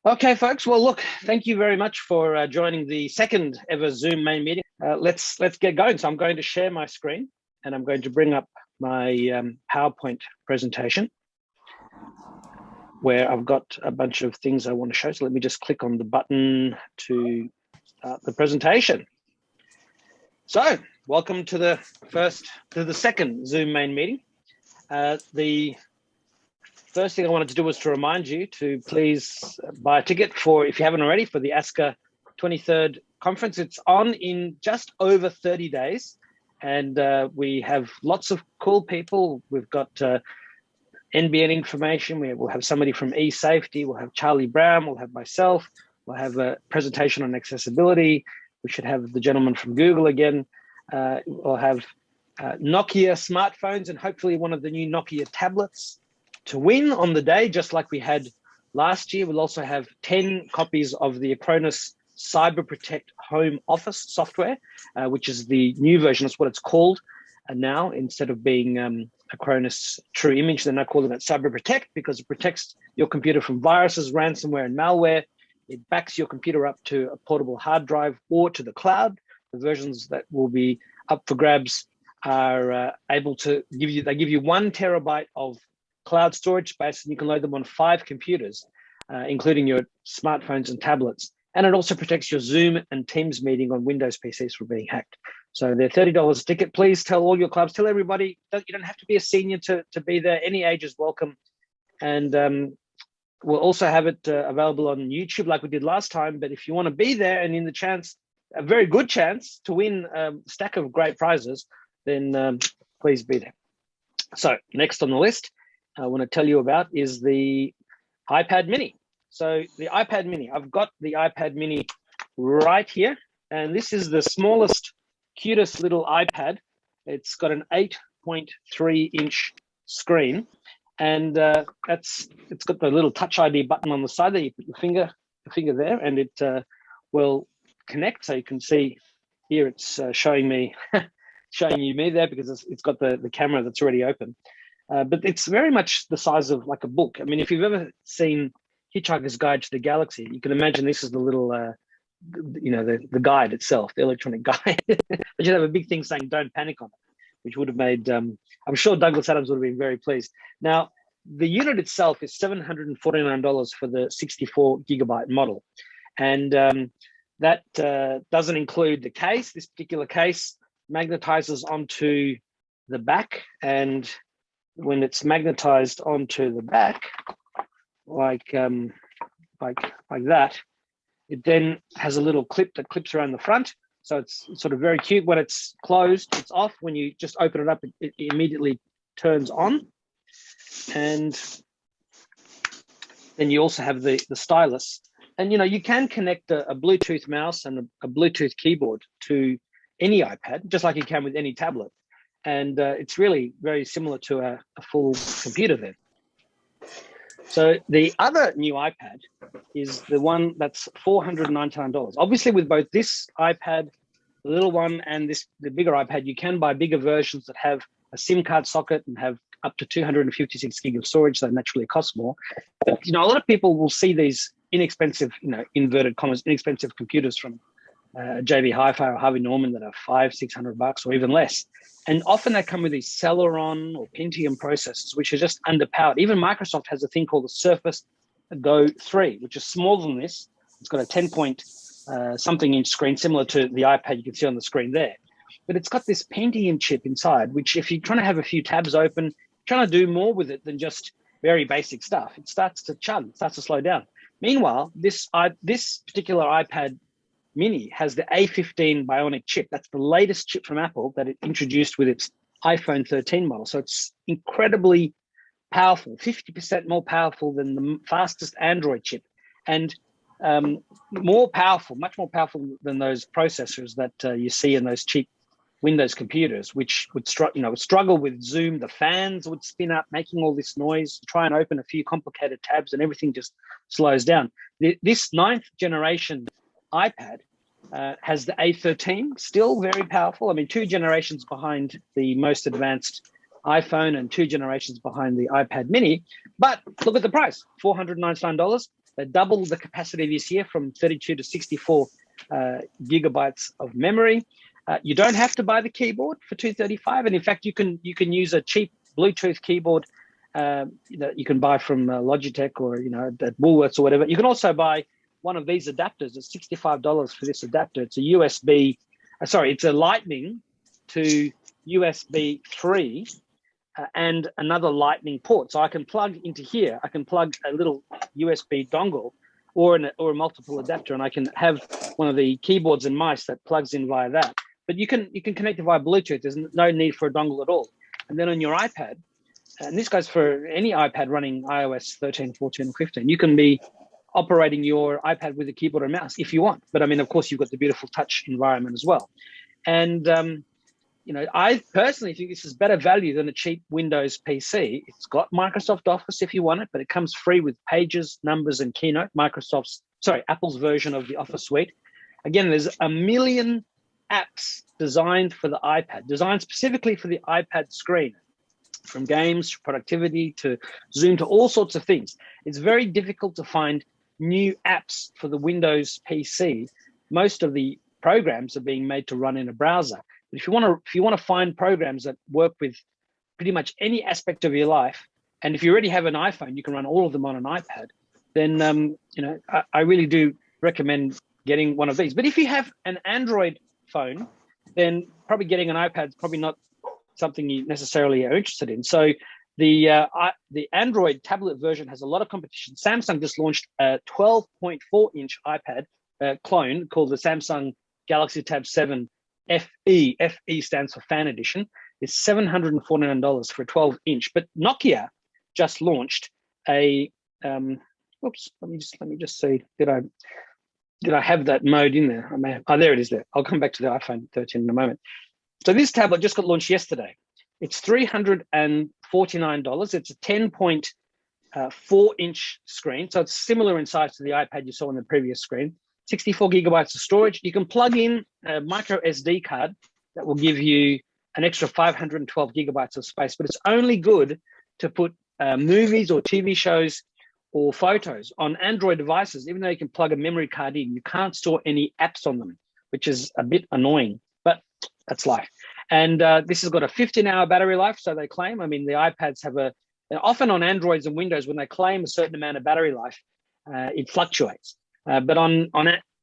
Okay, folks. Well, look, thank you very much for joining the second ever Zoom main meeting. Let's get going. So I'm going to share my screen and I'm going to bring up my PowerPoint presentation where I've got a bunch of things I want to show. So let me just click on the button to start the presentation. So welcome to the second Zoom main meeting. The first thing I wanted to do was to remind you to please buy a ticket for, if you haven't already, for the ASCCA 23rd conference. It's on in just over 30 days. And we have lots of cool people. We've got NBN information. We'll have somebody from eSafety. We'll have Charlie Brown. We'll have myself. We'll have a presentation on accessibility. We should have the gentleman from Google again. We'll have Nokia smartphones and hopefully one of the new Nokia tablets to win on the day, just like we had last year. We'll also have 10 copies of the Acronis Cyber Protect Home Office software, which is the new version. That's what it's called now. Instead of being Acronis True Image, they're now calling it Cyber Protect because it protects your computer from viruses, ransomware, and malware. It backs your computer up to a portable hard drive or to the cloud. The versions that will be up for grabs are able to give you 1 terabyte of cloud storage space, and you can load them on 5 computers, including your smartphones and tablets. And it also protects your Zoom and Teams meeting on Windows PCs from being hacked. So they're $30 a ticket. Please tell all your clubs, tell everybody. You don't have to be a senior to be there. Any age is welcome. And we'll also have it available on YouTube like we did last time. But if you want to be there and in the chance, a very good chance to win a stack of great prizes, then please be there. So next on the list, I want to tell you about is the iPad mini. So the iPad mini, I've got the iPad mini right here. And this is the smallest, cutest little iPad. It's got an 8.3-inch screen. And it's got the little Touch ID button on the side there. You put your finger there and it will connect. So you can see here it's showing me, showing you me there because it's got the camera that's already open. But it's very much the size of like a book. I mean, if you've ever seen Hitchhiker's Guide to the Galaxy, you can imagine this is the little, the guide itself, the electronic guide. But you have a big thing saying, "Don't panic on it," which would have made, I'm sure Douglas Adams would have been very pleased. Now, the unit itself is $749 for the 64 gigabyte model. And that doesn't include the case. This particular case magnetizes onto the back, and when it's magnetized onto the back, like that, it then has a little clip that clips around the front. So it's sort of very cute. When it's closed, it's off. When you just open it up, it immediately turns on. And then you also have the stylus. And, you can connect a Bluetooth mouse and a Bluetooth keyboard to any iPad, just like you can with any tablet. And it's really very similar to a full computer then. So the other new iPad is the one that's $499. Obviously, with both this iPad, the little one, and the bigger iPad, you can buy bigger versions that have a SIM card socket and have up to 256 gig of storage. So naturally it costs more. But, a lot of people will see these inexpensive, inverted commas, inexpensive computers from JB Hi-Fi or Harvey Norman that are $500-600 or even less. And often they come with these Celeron or Pentium processors, which are just underpowered. Even Microsoft has a thing called the Surface Go 3, which is smaller than this. It's got a 10-point-something inch screen, similar to the iPad you can see on the screen there. But it's got this Pentium chip inside, which if you're trying to have a few tabs open, trying to do more with it than just very basic stuff, it starts to chug, it starts to slow down. Meanwhile, this particular iPad mini has the A15 Bionic chip. That's the latest chip from Apple that it introduced with its iPhone 13 model. So it's incredibly powerful, 50% more powerful than the fastest Android chip, and more powerful, much more powerful than those processors that you see in those cheap Windows computers, which would struggle with Zoom. The fans would spin up, making all this noise. Try and open a few complicated tabs, and everything just slows down. This 9th generation iPad has the A13, still very powerful. I mean, 2 generations behind the most advanced iPhone and 2 generations behind the iPad mini. But look at the price, $499. They doubled the capacity this year from 32 to 64 gigabytes of memory. You don't have to buy the keyboard for $235, and in fact, you can use a cheap Bluetooth keyboard that you can buy from Logitech or at Woolworths or whatever. You can also buy one of these adapters. It's $65 for this adapter. It's a USB. It's a Lightning to USB 3 and another Lightning port. So I can plug into here. I can plug a little USB dongle or a multiple adapter, and I can have one of the keyboards and mice that plugs in via that. But you can connect it via Bluetooth. There's no need for a dongle at all. And then on your iPad, and this goes for any iPad running iOS 13, 14, or 15, you can be operating your iPad with a keyboard and mouse if you want. But I mean, of course, you've got the beautiful touch environment as well. And I personally think this is better value than a cheap Windows PC. It's got Microsoft Office if you want it, but it comes free with Pages, Numbers, and Keynote, Apple's version of the Office suite. Again, there's a million apps designed for the iPad, designed specifically for the iPad screen, from games to productivity to Zoom to all sorts of things. It's very difficult to find new apps for the Windows PC. Most of the programs are being made to run in a browser. But if you want to find programs that work with pretty much any aspect of your life, and if you already have an iPhone, you can run all of them on an iPad, then I really do recommend getting one of these. But if you have an Android phone, then probably getting an iPad is probably not something you necessarily are interested in. So the Android tablet version has a lot of competition. Samsung just launched a 12.4-inch iPad clone called the Samsung Galaxy Tab 7 FE. FE stands for Fan Edition. It's $749 for a 12-inch. But Nokia just launched a whoops. Let me just see. Did I have that mode in there? I may have. Oh, there it is. There. I'll come back to the iPhone 13 in a moment. So this tablet just got launched yesterday. It's $349. It's a 10.4-inch screen. So it's similar in size to the iPad you saw on the previous screen. 64 gigabytes of storage. You can plug in a micro SD card that will give you an extra 512 gigabytes of space, but it's only good to put movies or TV shows or photos on Android devices. Even though you can plug a memory card in, you can't store any apps on them, which is a bit annoying, but that's life. And this has got a 15-hour battery life, so they claim. I mean, the iPads have often on Androids and Windows, when they claim a certain amount of battery life, it fluctuates. But on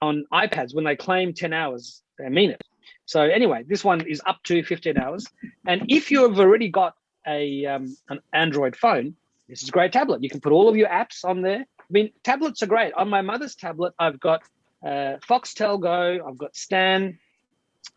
iPads, when they claim 10 hours, they mean it. So anyway, this one is up to 15 hours. And if you have already got an Android phone, this is a great tablet. You can put all of your apps on there. I mean, tablets are great. On my mother's tablet, I've got Foxtel Go, I've got Stan,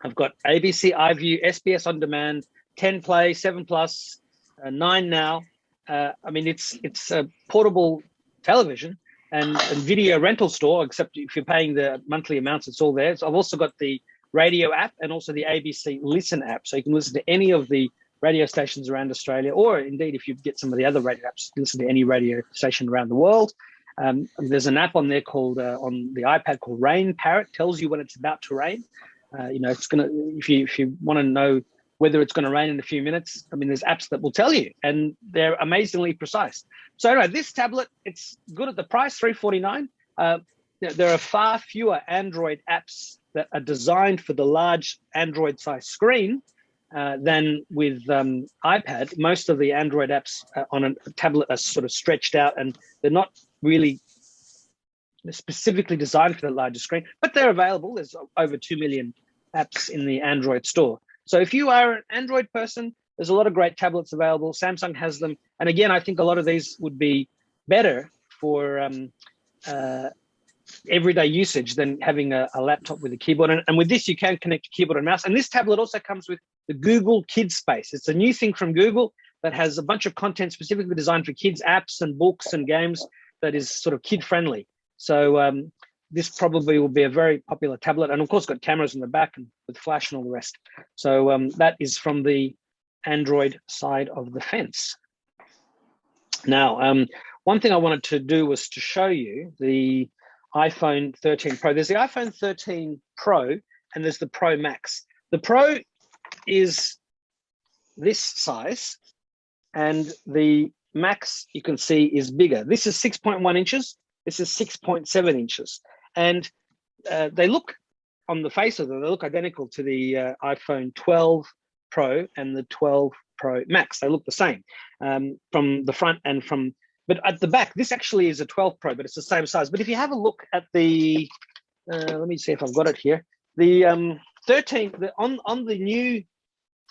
I've got ABC iView, SBS On Demand, 10 Play, 7 Plus, 9 Now. I mean, it's a portable television and video rental store, except if you're paying the monthly amounts, it's all there. So I've also got the radio app and also the ABC Listen app. So you can listen to any of the radio stations around Australia, or indeed, if you get some of the other radio apps, listen to any radio station around the world. There's an app on there called, on the iPad called Rain Parrot, tells you when it's about to rain. It's going to, if you want to know whether it's going to rain in a few minutes, I mean, there's apps that will tell you, and they're amazingly precise. So anyway, this tablet, it's good at the price, $349. There are far fewer Android apps that are designed for the large Android size screen than with iPad. Most of the Android apps on a tablet are sort of stretched out, and they're not really specifically designed for the larger screen, but they're available. There's over 2 million apps in the Android store. So if you are an Android person, there's a lot of great tablets available. Samsung has them. And again, I think a lot of these would be better for everyday usage than having a laptop with a keyboard. And with this, you can connect a keyboard and mouse. And this tablet also comes with the Google Kids Space. It's a new thing from Google that has a bunch of content specifically designed for kids, apps and books and games that is sort of kid-friendly. So this probably will be a very popular tablet, and of course got cameras in the back and with flash and all the rest. So that is from the Android side of the fence. Now, one thing I wanted to do was to show you the iPhone 13 Pro. There's the iPhone 13 Pro and there's the Pro Max. The Pro is this size, and the Max, you can see, is bigger. This is 6.1 inches. This is 6.7 inches. And they look, on the face of them, they look identical to the iPhone 12 Pro and the 12 Pro Max. They look the same from the front and from, but at the back, this actually is a 12 Pro, but it's the same size. But if you have a look at the, let me see if I've got it here. The 13, on the new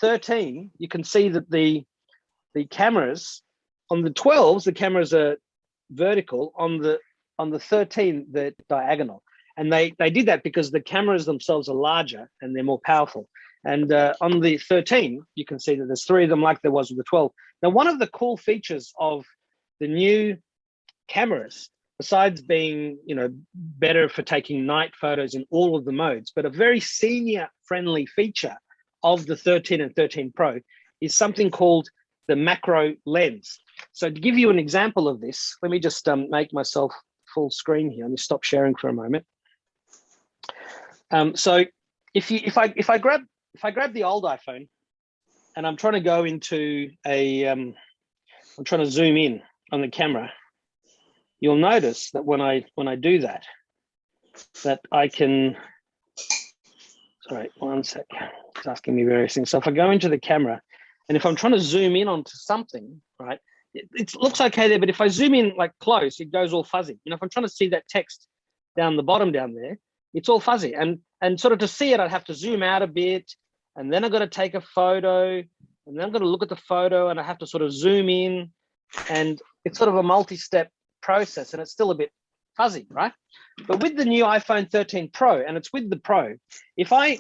13, you can see that the cameras, on the 12s, the cameras are vertical. On the 13, they're diagonal. And they did that because the cameras themselves are larger and they're more powerful. And on the 13, you can see that there's 3 of them like there was with the 12. Now, one of the cool features of the new cameras, besides being, better for taking night photos in all of the modes, but a very senior friendly feature of the 13 and 13 Pro is something called the macro lens. So to give you an example of this, let me just make myself full screen here. Let me stop sharing for a moment. So if I grab the old iPhone and I'm trying to go into I'm trying to zoom in on the camera, you'll notice that when I do that I can, sorry, one sec, it's asking me various things. So if I go into the camera and if I'm trying to zoom in onto something, right, it looks okay there, but if I zoom in like close, it goes all fuzzy. If I'm trying to see that text down the bottom down there, it's all fuzzy. And sort of to see it, I'd have to zoom out a bit, and then I've got to take a photo, and then I'm going to look at the photo, and I have to sort of zoom in, and it's sort of a multi-step process, and it's still a bit fuzzy, right? But with the new iPhone 13 Pro, and it's with the Pro, if I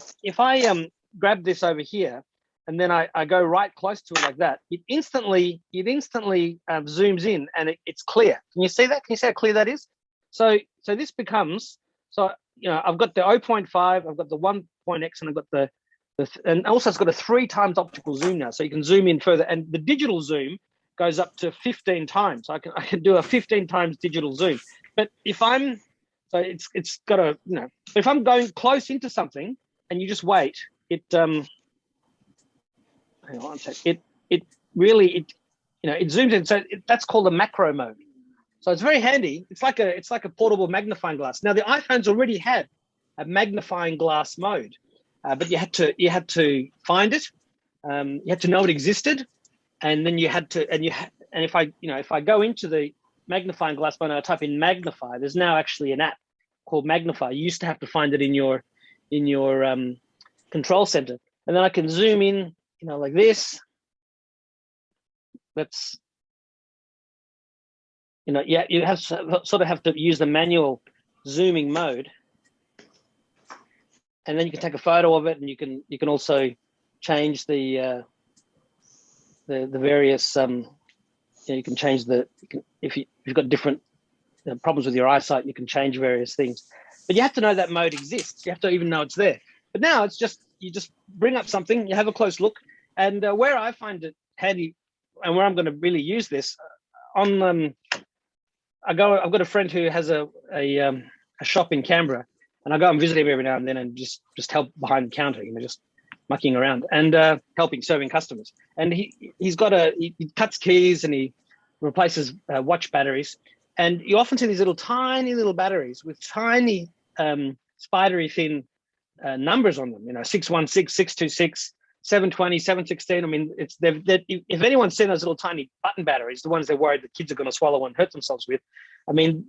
grab this over here, and then I go right close to it like that, it instantly zooms in, and it's clear. Can you see that? Can you see how clear that is? So this becomes, so I've got the 0.5, I've got the 1.x, and I've got the and also it's got a 3 times optical zoom now, so you can zoom in further. And the digital zoom goes up to 15 times. I can do a 15 times digital zoom. But if I'm, so it's got a, if I'm going close into something and you just wait, it hang on one sec. It really it zooms in. So that's called a macro mode. So it's very handy. It's like a portable magnifying glass. Now the iPhones already had a magnifying glass mode, but you had to find it. You had to know it existed, and then you had to, and if I go into the magnifying glass mode and I type in magnify, there's now actually an app called Magnify. You used to have to find it in your control center, and then I can zoom in, like this. That's, you have sort of have to use the manual zooming mode, and then you can take a photo of it, and you can also change the various you can change if you've got different problems with your eyesight, you can change various things, but you have to know that mode exists. You have to even know it's there. But now it's just, you just bring up something, you have a close look, and where I find it handy and where I'm going to really use this on I've got a friend who has a shop in Canberra, and I go and visit him every now and then and just help behind the counter, just mucking around and serving customers. And he cuts keys and he replaces watch batteries, and you often see these tiny little batteries with tiny spidery thin numbers on them. 616, 626, 720, 716. I mean, if anyone's seen those little tiny button batteries, the ones they're worried that kids are going to swallow and hurt themselves with, I mean,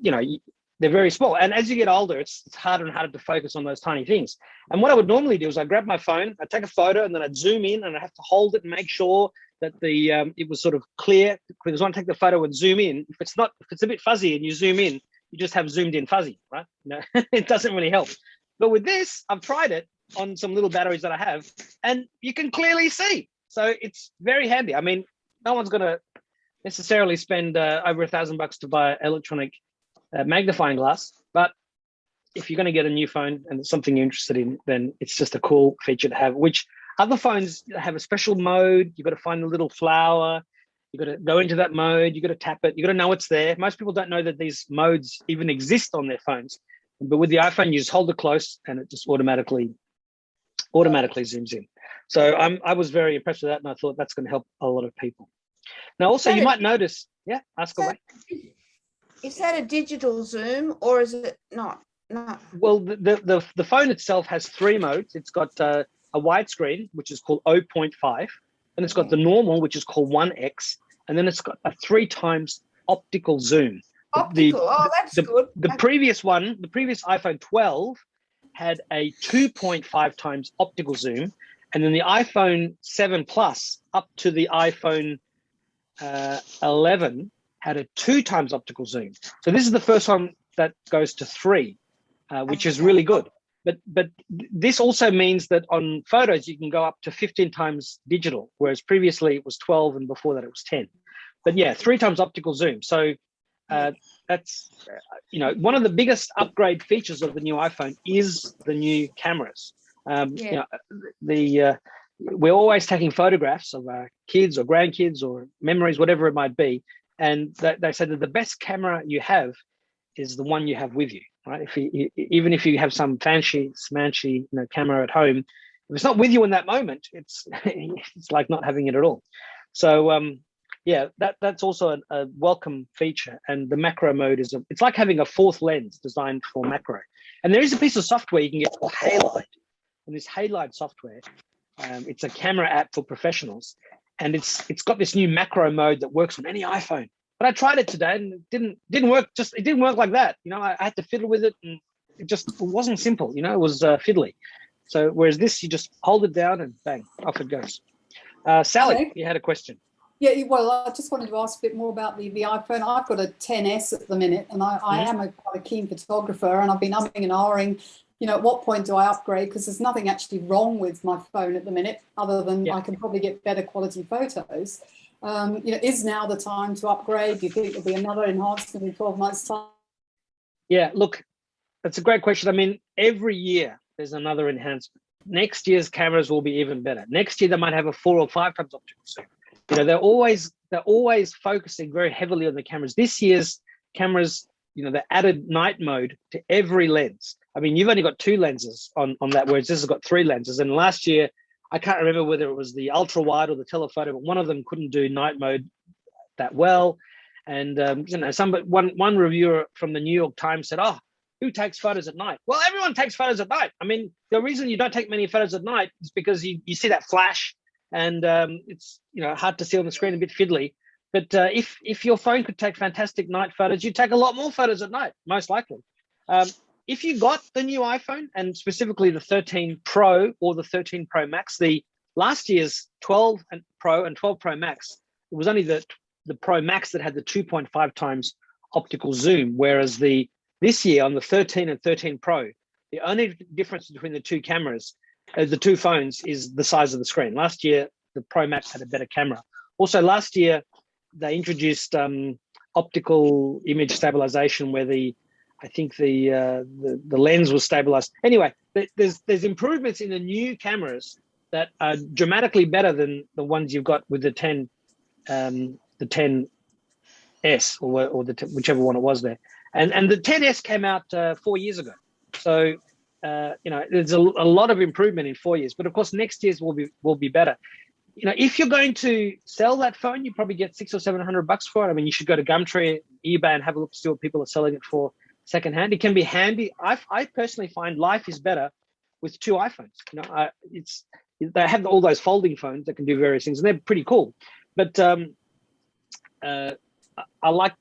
they're very small. And as you get older, it's harder and harder to focus on those tiny things. And what I would normally do is I grab my phone, I take a photo, and then I'd zoom in, and I have to hold it and make sure that it was sort of clear. Because when I take the photo and zoom in, if it's a bit fuzzy and you zoom in, you just have zoomed in fuzzy, right? It doesn't really help. But with this, I've tried it on some little batteries that I have, and you can clearly see. So it's very handy. I mean, no one's going to necessarily spend over $1,000 to buy an electronic magnifying glass, but if you're going to get a new phone and it's something you're interested in, then it's just a cool feature to have. Which other phones have a special mode. You've got to find the little flower, you've got to go into that mode, you've got to tap it, you've got to know it's there. Most people don't know that these modes even exist on their phones, but with the iPhone you just hold it close and it just automatically zooms in. So I was very impressed with that, and I thought that's going to help a lot of people. Now also, you might notice, ask away. Is that a digital zoom or is it not? No. Well, the phone itself has 3 modes. It's got a widescreen, which is called 0.5, and it's got the normal, which is called 1x, and then it's got a 3 times optical zoom. Optical. That's good. The previous one, the previous iPhone 12, had a 2.5 times optical zoom, and then the iPhone 7 Plus up to the iPhone 11 had a 2 times optical zoom. So this is the first one that goes to 3, which is really good. But this also means that on photos you can go up to 15 times digital, whereas previously it was 12 and before that it was 10. But yeah, 3 times optical zoom. So that's one of the biggest upgrade features of the new iPhone is the new cameras. We're always taking photographs of our kids or grandkids or memories, whatever it might be, and they say that the best camera you have is the one you have with you, right? Even if you have some fancy smanchy camera at home, if it's not with you in that moment, it's it's like not having it at all. So that's also a welcome feature. And the macro mode it's like having a 4th lens designed for macro. And there is a piece of software you can get called Halide, and this Halide software, it's a camera app for professionals, and it's got this new macro mode that works on any iPhone. But I tried it today and it didn't work. It didn't work like that. I had to fiddle with it, and it wasn't simple. It was fiddly. So whereas this, you just hold it down and bang, off it goes. Sally, Hello. You had a question. Yeah, well, I just wanted to ask a bit more about the iPhone. I've got a 10S at the minute, and I am quite a keen photographer, and I've been umming and ahhing, at what point do I upgrade? Because there's nothing actually wrong with my phone at the minute, other than I can probably get better quality photos. Is now the time to upgrade? Do you think there'll be another enhancement in 12 months' time? Yeah, look, that's a great question. I mean, every year there's another enhancement. Next year's cameras will be even better. Next year they might have a 4 or 5 times optical zoom. They're always focusing very heavily on the cameras. This year's cameras, they added night mode to every lens. I mean, you've only got 2 lenses on that, whereas this has got 3 lenses. And last year, I can't remember whether it was the ultra wide or the telephoto, but one of them couldn't do night mode that well. And one reviewer from the New York Times said, "Oh, who takes photos at night?" Well, everyone takes photos at night. I mean, the reason you don't take many photos at night is because you see that flash, and it's hard to see on the screen, a bit fiddly. But if your phone could take fantastic night photos, you'd take a lot more photos at night, most likely. If you got the new iPhone, and specifically the 13 Pro or the 13 Pro Max, the last year's 12 Pro and 12 Pro Max, it was only the Pro Max that had the 2.5 times optical zoom, whereas this year on the 13 and 13 Pro, the only difference between the 2 cameras, the 2 phones, is the size of the screen. Last year, the Pro Max had a better camera. Also, last year, they introduced optical image stabilization, where I think the lens was stabilized. Anyway, there's improvements in the new cameras that are dramatically better than the ones you've got with the 10S or whichever one it was there. And the 10S came out 4 years ago. So there's a lot of improvement in 4 years. But of course, next year's will be better. If you're going to sell that phone, you probably get $600 or $700 for it. I mean, you should go to Gumtree, eBay, and have a look to see what people are selling it for secondhand. It can be handy. I personally find life is better with 2 iPhones. They have all those folding phones that can do various things, and they're pretty cool. But I like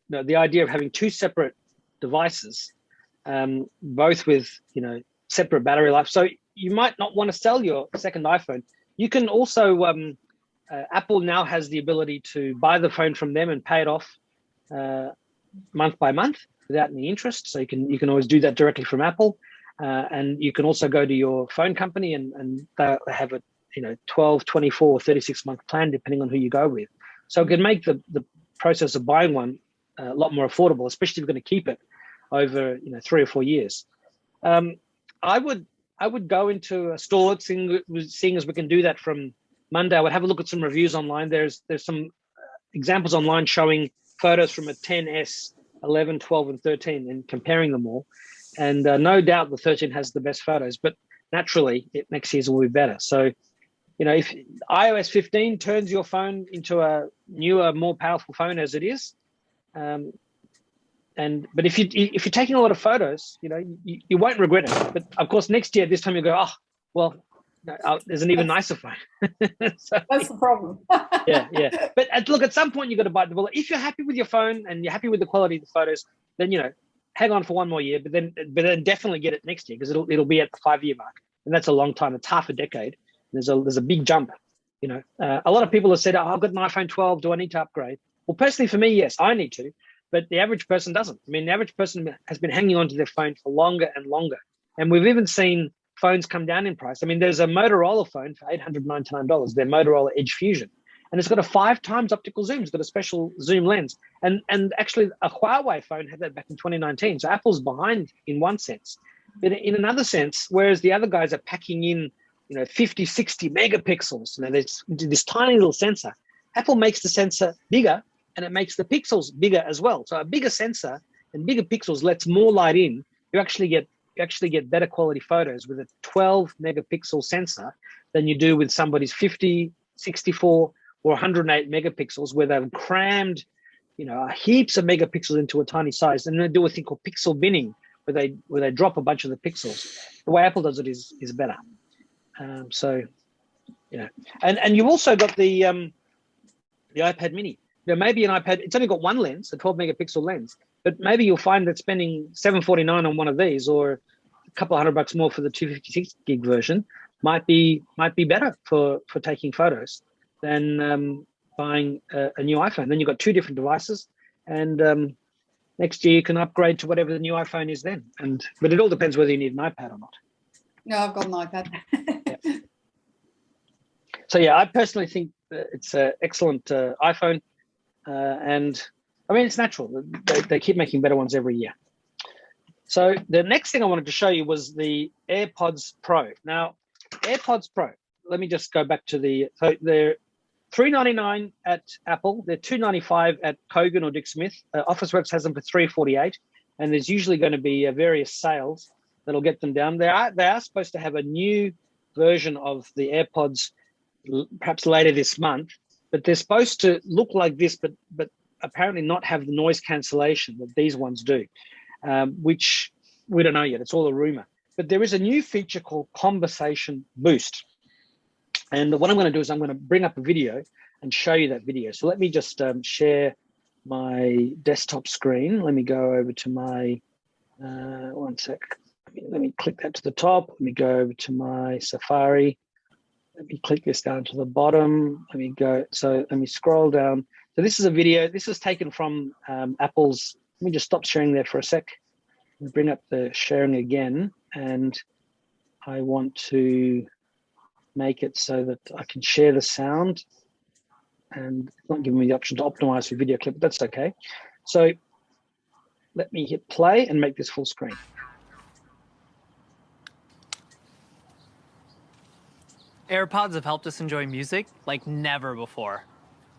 the idea of having 2 separate devices, both with separate battery life. So you might not want to sell your second iPhone. You can also Apple now has the ability to buy the phone from them and pay it off month by month without any interest. So you can always do that directly from Apple, and you can also go to your phone company and they have a 12, 24, 36-month plan depending on who you go with. So it can make the process of buying one a lot more affordable, especially if you're going to keep it over 3 or 4 years. I would go into a store, seeing as we can do that from Monday. I would have a look at some reviews online. There's some examples online showing photos from a 10S, 11, 12, and 13 and comparing them all. And no doubt the 13 has the best photos, but naturally next year's will be better. So, if iOS 15 turns your phone into a newer, more powerful phone as it is, But if you're taking a lot of photos, you won't regret it. But of course, next year this time you go, oh well, there's an even nicer phone. So, That's the problem. yeah. But look, at some point you got to bite the bullet. If you're happy with your phone and you're happy with the quality of the photos, then hang on for one more year. But then definitely get it next year, because it'll be at the 5-year mark, and that's a long time. It's half a decade. There's a big jump. A lot of people have said, oh, I've got an iPhone 12. Do I need to upgrade? Well, personally, for me, yes, I need to. But the average person doesn't. I mean, the average person has been hanging on to their phone for longer and longer. And we've even seen phones come down in price. I mean, there's a Motorola phone for $899, their Motorola Edge Fusion. And it's got a 5 times optical zoom. It's got a special zoom lens. And actually, a Huawei phone had that back in 2019. So Apple's behind in one sense. But in another sense, whereas the other guys are packing in 50, 60 megapixels, there's this tiny little sensor. Apple makes the sensor bigger, and it makes the pixels bigger as well. So a bigger sensor and bigger pixels lets more light in. You actually get better quality photos with a 12 megapixel sensor than you do with somebody's 50, 64, or 108 megapixels, where they've crammed, heaps of megapixels into a tiny size, and they do a thing called pixel binning, where they drop a bunch of the pixels. The way Apple does it is better. And you've also got the iPad Mini. Maybe an iPad, it's only got one lens, a 12 megapixel lens, but maybe you'll find that spending $749 on one of these, or a couple of $100 more for the 256 gig version, might be better for taking photos than buying a new iPhone. Then you've got 2 different devices, and next year you can upgrade to whatever the new iPhone is then. But it all depends whether you need an iPad or not. No, I've got an iPad. Yeah. So yeah, I personally think that it's an excellent iPhone. And I mean, it's natural. They keep making better ones every year. So the next thing I wanted to show you was the AirPods Pro. Now, AirPods Pro, let me just go back to they're $399 at Apple. They're $295 at Kogan or Dick Smith. Officeworks has them for $348, and there's usually going to be various sales that'll get them down. They are supposed to have a new version of the AirPods perhaps later this month. But they're supposed to look like this, but apparently not have the noise cancellation that these ones do, which we don't know yet. It's all a rumor. But there is a new feature called Conversation Boost. And what I'm going to do is I'm going to bring up a video and show you that video. So let me just share my desktop screen. Let me go over to my, one sec. Let me click that to the top. Let me go over to my Safari. Let me click this down to the bottom. Let me scroll down. So this is a video. This is taken from Apple's. Let me just stop sharing there for a sec. Bring up the sharing again. And I want to make it so that I can share the sound. And it's not giving me the option to optimize for video clip, but that's okay. So let me hit play and make this full screen. AirPods have helped us enjoy music like never before.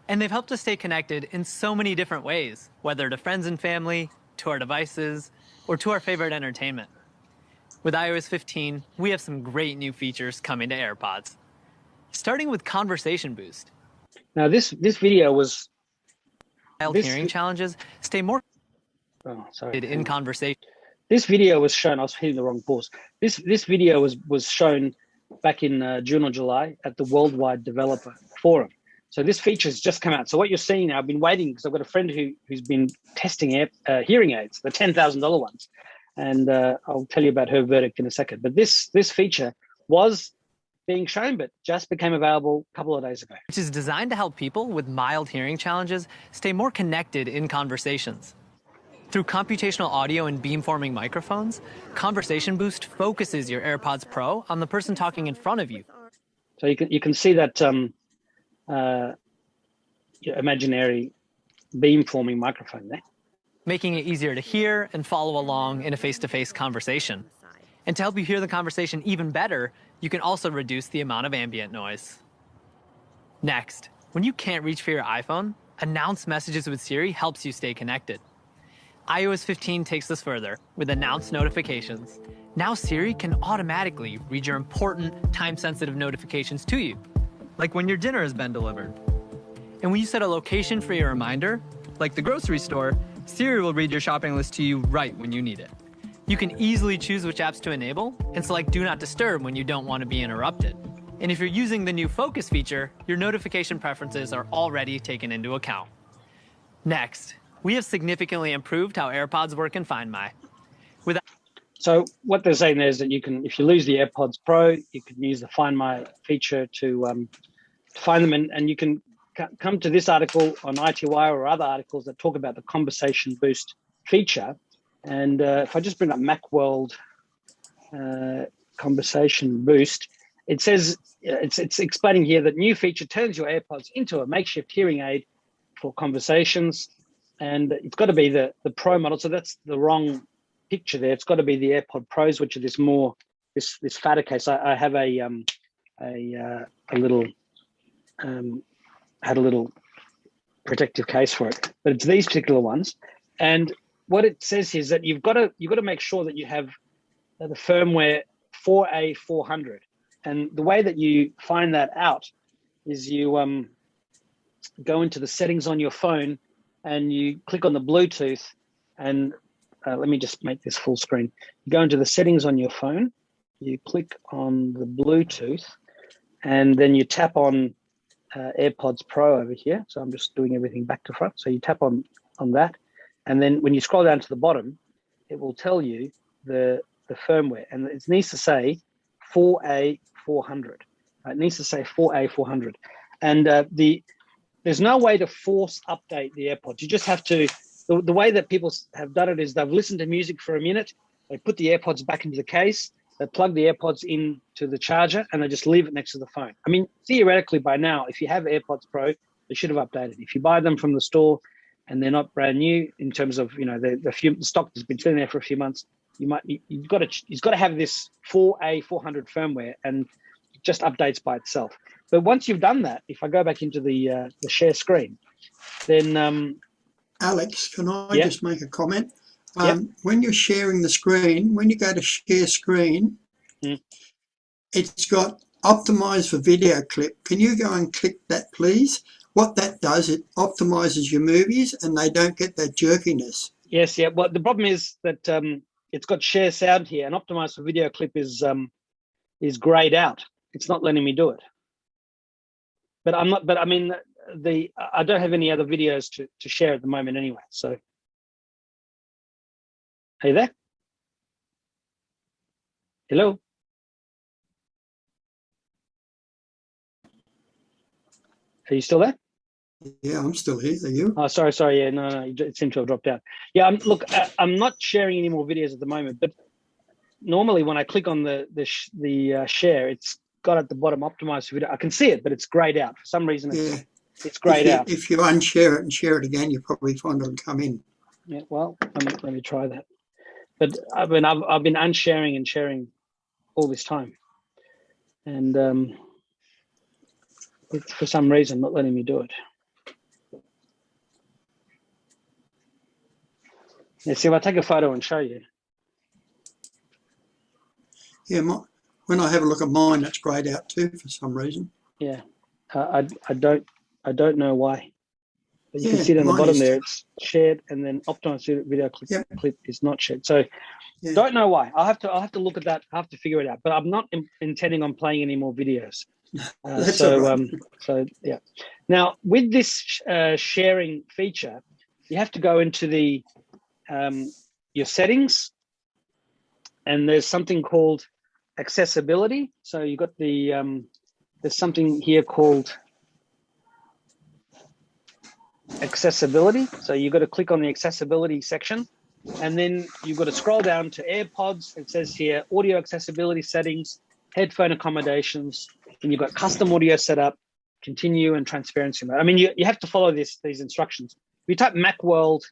And they've helped us stay connected in so many different ways, whether to friends and family, to our devices, or to our favorite entertainment. With iOS 15, we have some great new features coming to AirPods. Starting with Conversation Boost. Now this video was... Hearing challenges stay more in conversation. This video was shown, I was hitting the wrong pause. This video was shown back in June or July at the Worldwide Developer Forum. So this feature has just come out. So what you're seeing now, I've been waiting because I've got a friend who's been testing hearing aids, the $10,000 ones. And I'll tell you about her verdict in a second. But this feature was being shown, but just became available a couple of days ago. Which is designed to help people with mild hearing challenges stay more connected in conversations. Through computational audio and beamforming microphones, Conversation Boost focuses your AirPods Pro on the person talking in front of you. So you can see that imaginary beamforming microphone there. Making it easier to hear and follow along in a face-to-face conversation. And to help you hear the conversation even better, you can also reduce the amount of ambient noise. Next, when you can't reach for your iPhone, Announce Messages with Siri helps you stay connected. iOS 15 takes this further with Announce Notifications. Now Siri can automatically read your important, time-sensitive notifications to you, like when your dinner has been delivered. And when you set a location for your reminder, like the grocery store, Siri will read your shopping list to you right when you need it. You can easily choose which apps to enable and select Do Not Disturb when you don't want to be interrupted. And if you're using the new Focus feature, your notification preferences are already taken into account. Next, we have significantly improved how AirPods work in Find My. So what they're saying there is that you can, if you lose the AirPods Pro, you can use the Find My feature to find them, and you can come to this article on ITY or other articles that talk about the Conversation Boost feature. And if I just bring up Macworld Conversation Boost, it says, it's explaining here that new feature turns your AirPods into a makeshift hearing aid for conversations. And it's got to be the Pro model. So that's the wrong picture there. It's got to be the AirPod Pros, which are this fatter case. I have a little had a little protective case for it, but it's these particular ones. And what it says is that you've got to make sure that you have the firmware 4A400. And the way that you find that out is you go into the settings on your phone and you click on the Bluetooth, and let me just make this full screen. You go into the settings on your phone, you click on the Bluetooth, and then you tap on AirPods Pro over here. So I'm just doing everything back to front. So you tap on that, and then when you scroll down to the bottom, it will tell you the firmware, and it needs to say 4A400. It needs to say 4A400, and there's no way to force update the AirPods. You just have to. The way that people have done it is they've listened to music for a minute, they put the AirPods back into the case, they plug the AirPods into the charger, and they just leave it next to the phone. I mean, theoretically, by now, if you have AirPods Pro, they should have updated. If you buy them from the store and they're not brand new, in terms of the stock that's been sitting there for a few months, you've got to have this 4A400 firmware, and it just updates by itself. But once you've done that, if I go back into the share screen, then Alex, can I just make a comment? When you're sharing the screen, when you go to share screen, it's got optimize for video clip. Can you go and click that, please? What that does, it optimizes your movies and they don't get that jerkiness. Yes, yeah. Well, the problem is that it's got share sound here, and optimize for video clip is grayed out. It's not letting me do it. But I'm not. But I mean, I don't have any other videos to share at the moment anyway. So, are you there? Hello? Are you still there? Yeah, I'm still here. Are you? Oh, sorry. Yeah, no, it seemed to have dropped out. Yeah, I'm not sharing any more videos at the moment, but normally when I click on the share, it's got at the bottom optimized video. I can see it, but it's grayed out. For some reason, it's grayed out. If you unshare it and share it again, you'll probably find it'll come in. Yeah, well, let me try that. But I've been unsharing and sharing all this time, and it's for some reason not letting me do it. Yeah, see, if I take a photo and show you. Yeah, when I have a look at mine, that's grayed out too for some reason. Yeah, I don't know why. But you can see it on the bottom there. It's shared, and then optimized video clip is not shared. So don't know why. I'll have to look at that. I have to figure it out. But I'm not intending on playing any more videos. So yeah. Now with this sharing feature, you have to go into the your settings, and there's something called accessibility. So you got the there's something here called accessibility. So you've got to click on the accessibility section, and then you've got to scroll down to AirPods. It says here audio accessibility settings, headphone accommodations, and you've got custom audio setup, continue, and transparency mode. I mean, you have to follow these instructions. If you type Macworld,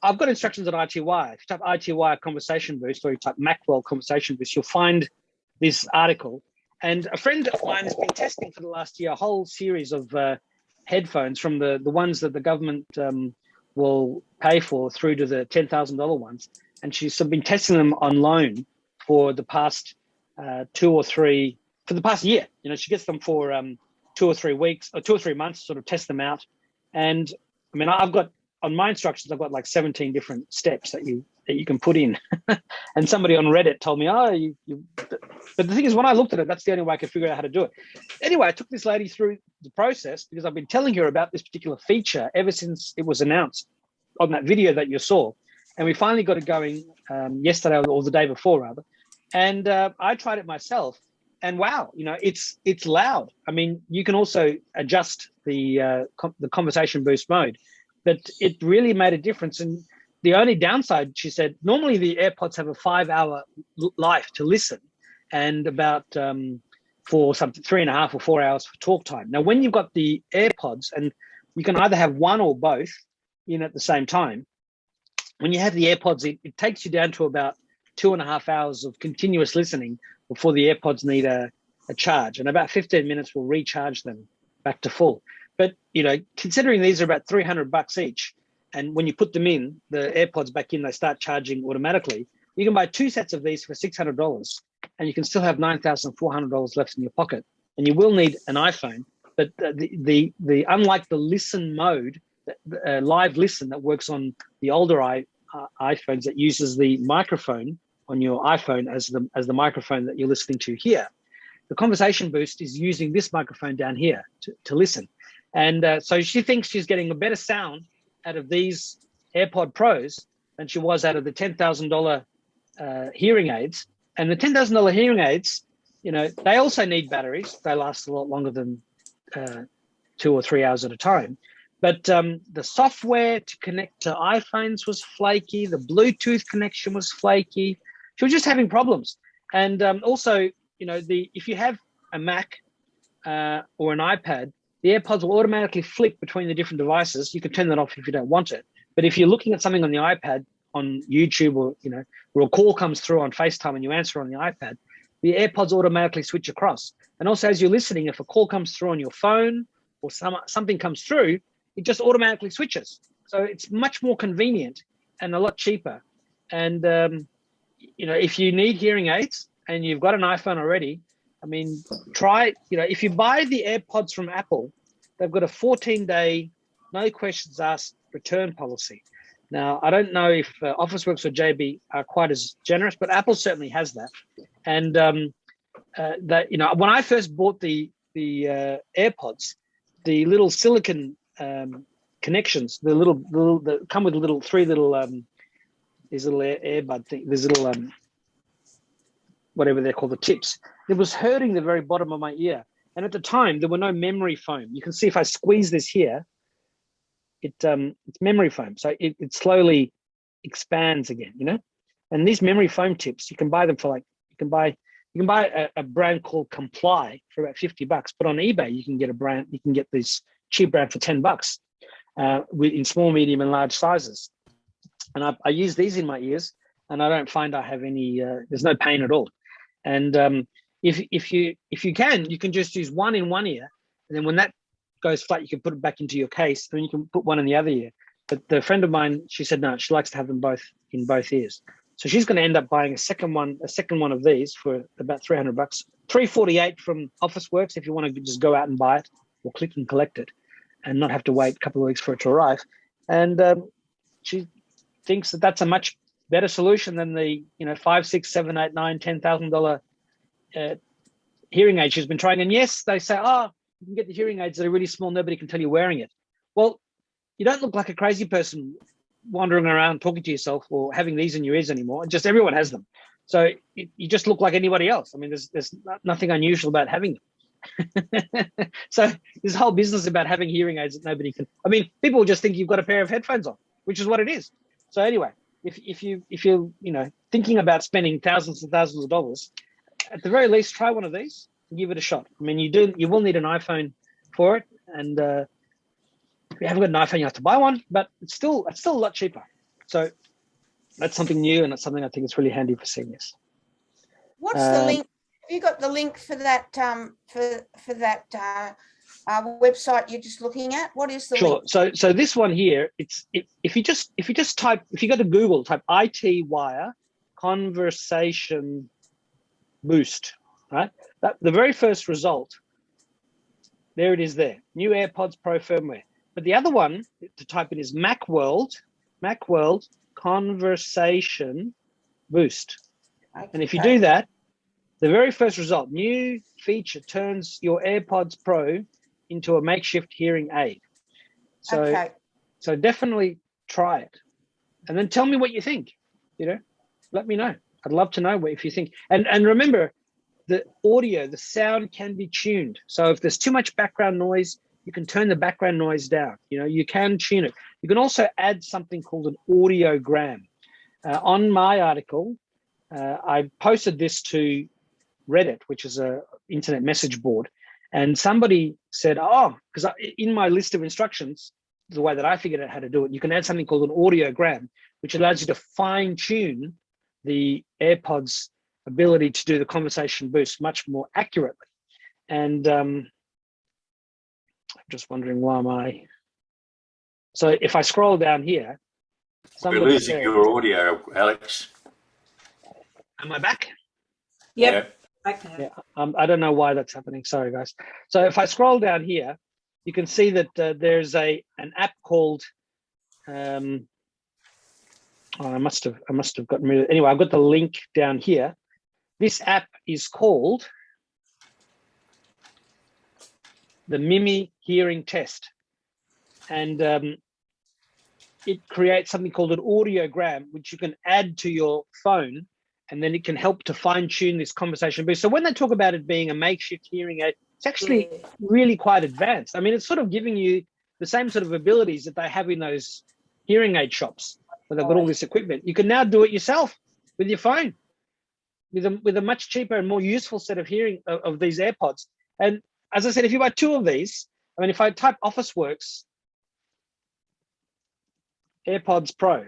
I've got instructions on ITY. If you type ITY Conversation Boost, or you type Macworld Conversation Boost, you'll find this article. And a friend of mine has been testing for the last year a whole series of headphones, from the ones that the government will pay for through to the $10,000 ones. And she's been testing them on loan for the past 2 or 3, for the past year. You know, she gets them for 2 or 3 weeks or 2 or 3 months to sort of test them out. And I mean, I've got on my instructions, I've got like 17 different steps that you can put in. And somebody on Reddit told me, oh, but the thing is, when I looked at it, that's the only way I could figure out how to do it. Anyway, I took this lady through the process because I've been telling her about this particular feature ever since it was announced on that video that you saw. And we finally got it going yesterday, or the day before rather. And I tried it myself, and wow, it's loud. I mean, you can also adjust the conversation boost mode, but it really made a difference. And the only downside, she said, normally the AirPods have a 5-hour life to listen, and about for something 3.5 or 4 hours for talk time. Now, when you've got the AirPods, and you can either have one or both in at the same time, when you have the AirPods, it takes you down to about 2.5 hours of continuous listening before the AirPods need a charge, and about 15 minutes will recharge them back to full. But considering these are about $300 each, and when you put them in, the AirPods back in, they start charging automatically. You can buy 2 sets of these for $600, and you can still have $9,400 left in your pocket. And you will need an iPhone, but the unlike the listen mode, live listen that works on the older iPhones that uses the microphone on your iPhone as the microphone that you're listening to here, the conversation boost is using this microphone down here to listen. And so she thinks she's getting a better sound out of these AirPod Pros than she was out of the $10,000 hearing aids. And the $10,000 hearing aids, they also need batteries. They last a lot longer than 2 or 3 hours at a time. But the software to connect to iPhones was flaky. The Bluetooth connection was flaky. She was just having problems. And also, if you have a Mac or an iPad, the AirPods will automatically flip between the different devices. You can turn that off if you don't want it. But if you're looking at something on the iPad, on YouTube, or where a call comes through on FaceTime and you answer on the iPad, the AirPods automatically switch across. And also, as you're listening, if a call comes through on your phone or something comes through, it just automatically switches. So it's much more convenient and a lot cheaper. And if you need hearing aids and you've got an iPhone already, I mean, try, if you buy the AirPods from Apple, they've got a 14-day, no questions asked return policy. Now, I don't know if Officeworks or JB are quite as generous, but Apple certainly has that. And when I first bought the AirPods, the little silicon connections, the come with three little these little earbud thing, these little whatever they're called, the tips. It was hurting the very bottom of my ear. And at the time, there were no memory foam. You can see if I squeeze this here, it's memory foam. So it slowly expands again, And these memory foam tips, you can buy them for you can buy a brand called Comply for about $50. But on eBay, you can get this cheap brand for $10 in small, medium, and large sizes. And I use these in my ears, and I don't find I have any. There's no pain at all. And if you can just use one in one ear, and then when that goes flat, you can put it back into your case, then you can put one in the other ear. But the friend of mine, she said no, she likes to have them both in both ears. So she's going to end up buying a second one of these for about $300, $348 from Officeworks if you want to just go out and buy it or click and collect it, and not have to wait a couple of weeks for it to arrive. And she thinks that that's a much better solution than the $5, $6, $7, $8, $9, $10,000 hearing aids she's been trying. And yes, they say, you can get the hearing aids that are really small. Nobody can tell you're wearing it. Well, you don't look like a crazy person wandering around talking to yourself or having these in your ears anymore. Just everyone has them. So you just look like anybody else. I mean, there's nothing unusual about having them. So this whole business about having hearing aids that nobody can. I mean, people just think you've got a pair of headphones on, which is what it is. So anyway, if you're thinking about spending thousands and thousands of dollars, at the very least, try one of these and give it a shot. I mean, you will need an iPhone for it, and if you haven't got an iPhone, you have to buy one. But it's still a lot cheaper. So that's something new, and it's something I think is really handy for seniors. What's the link? Have you got the link for that for that website you're just looking at? What is the link? Sure. So this one here, if you go to Google, type IT Wire conversation boost, right? The very first result, there it is there. New AirPods Pro firmware. But the other one to type in is Macworld Conversation Boost. Okay. And if you do that, the very first result, new feature turns your AirPods Pro into a makeshift hearing aid. So, so definitely try it. And then tell me what you think, let me know. I'd love to know if you think, and remember, the audio, the sound can be tuned. So if there's too much background noise, you can turn the background noise down. You can tune it. You can also add something called an audiogram. On my article, I posted this to Reddit, which is a internet message board. And somebody said, because in my list of instructions, the way that I figured out how to do it, you can add something called an audiogram, which allows you to fine tune the AirPods ability to do the conversation boost much more accurately. And I'm just wondering so if I scroll down here, we're losing your audio, Alex. Am I back? Yep. Yeah. I don't know why that's happening. Sorry, guys. So if I scroll down here, you can see that there's an app called I must have gotten rid of it. Anyway, I've got the link down here. This app is called the Mimi Hearing Test. And it creates something called an audiogram, which you can add to your phone, and then it can help to fine tune this conversation boost. So when they talk about it being a makeshift hearing aid, it's actually really quite advanced. I mean, it's sort of giving you the same sort of abilities that they have in those hearing aid shops where they've got all this equipment. You can now do it yourself with your phone, with a much cheaper and more useful set of of these AirPods. And as I said, if you buy 2 of these, I mean, if I type Officeworks AirPods Pro.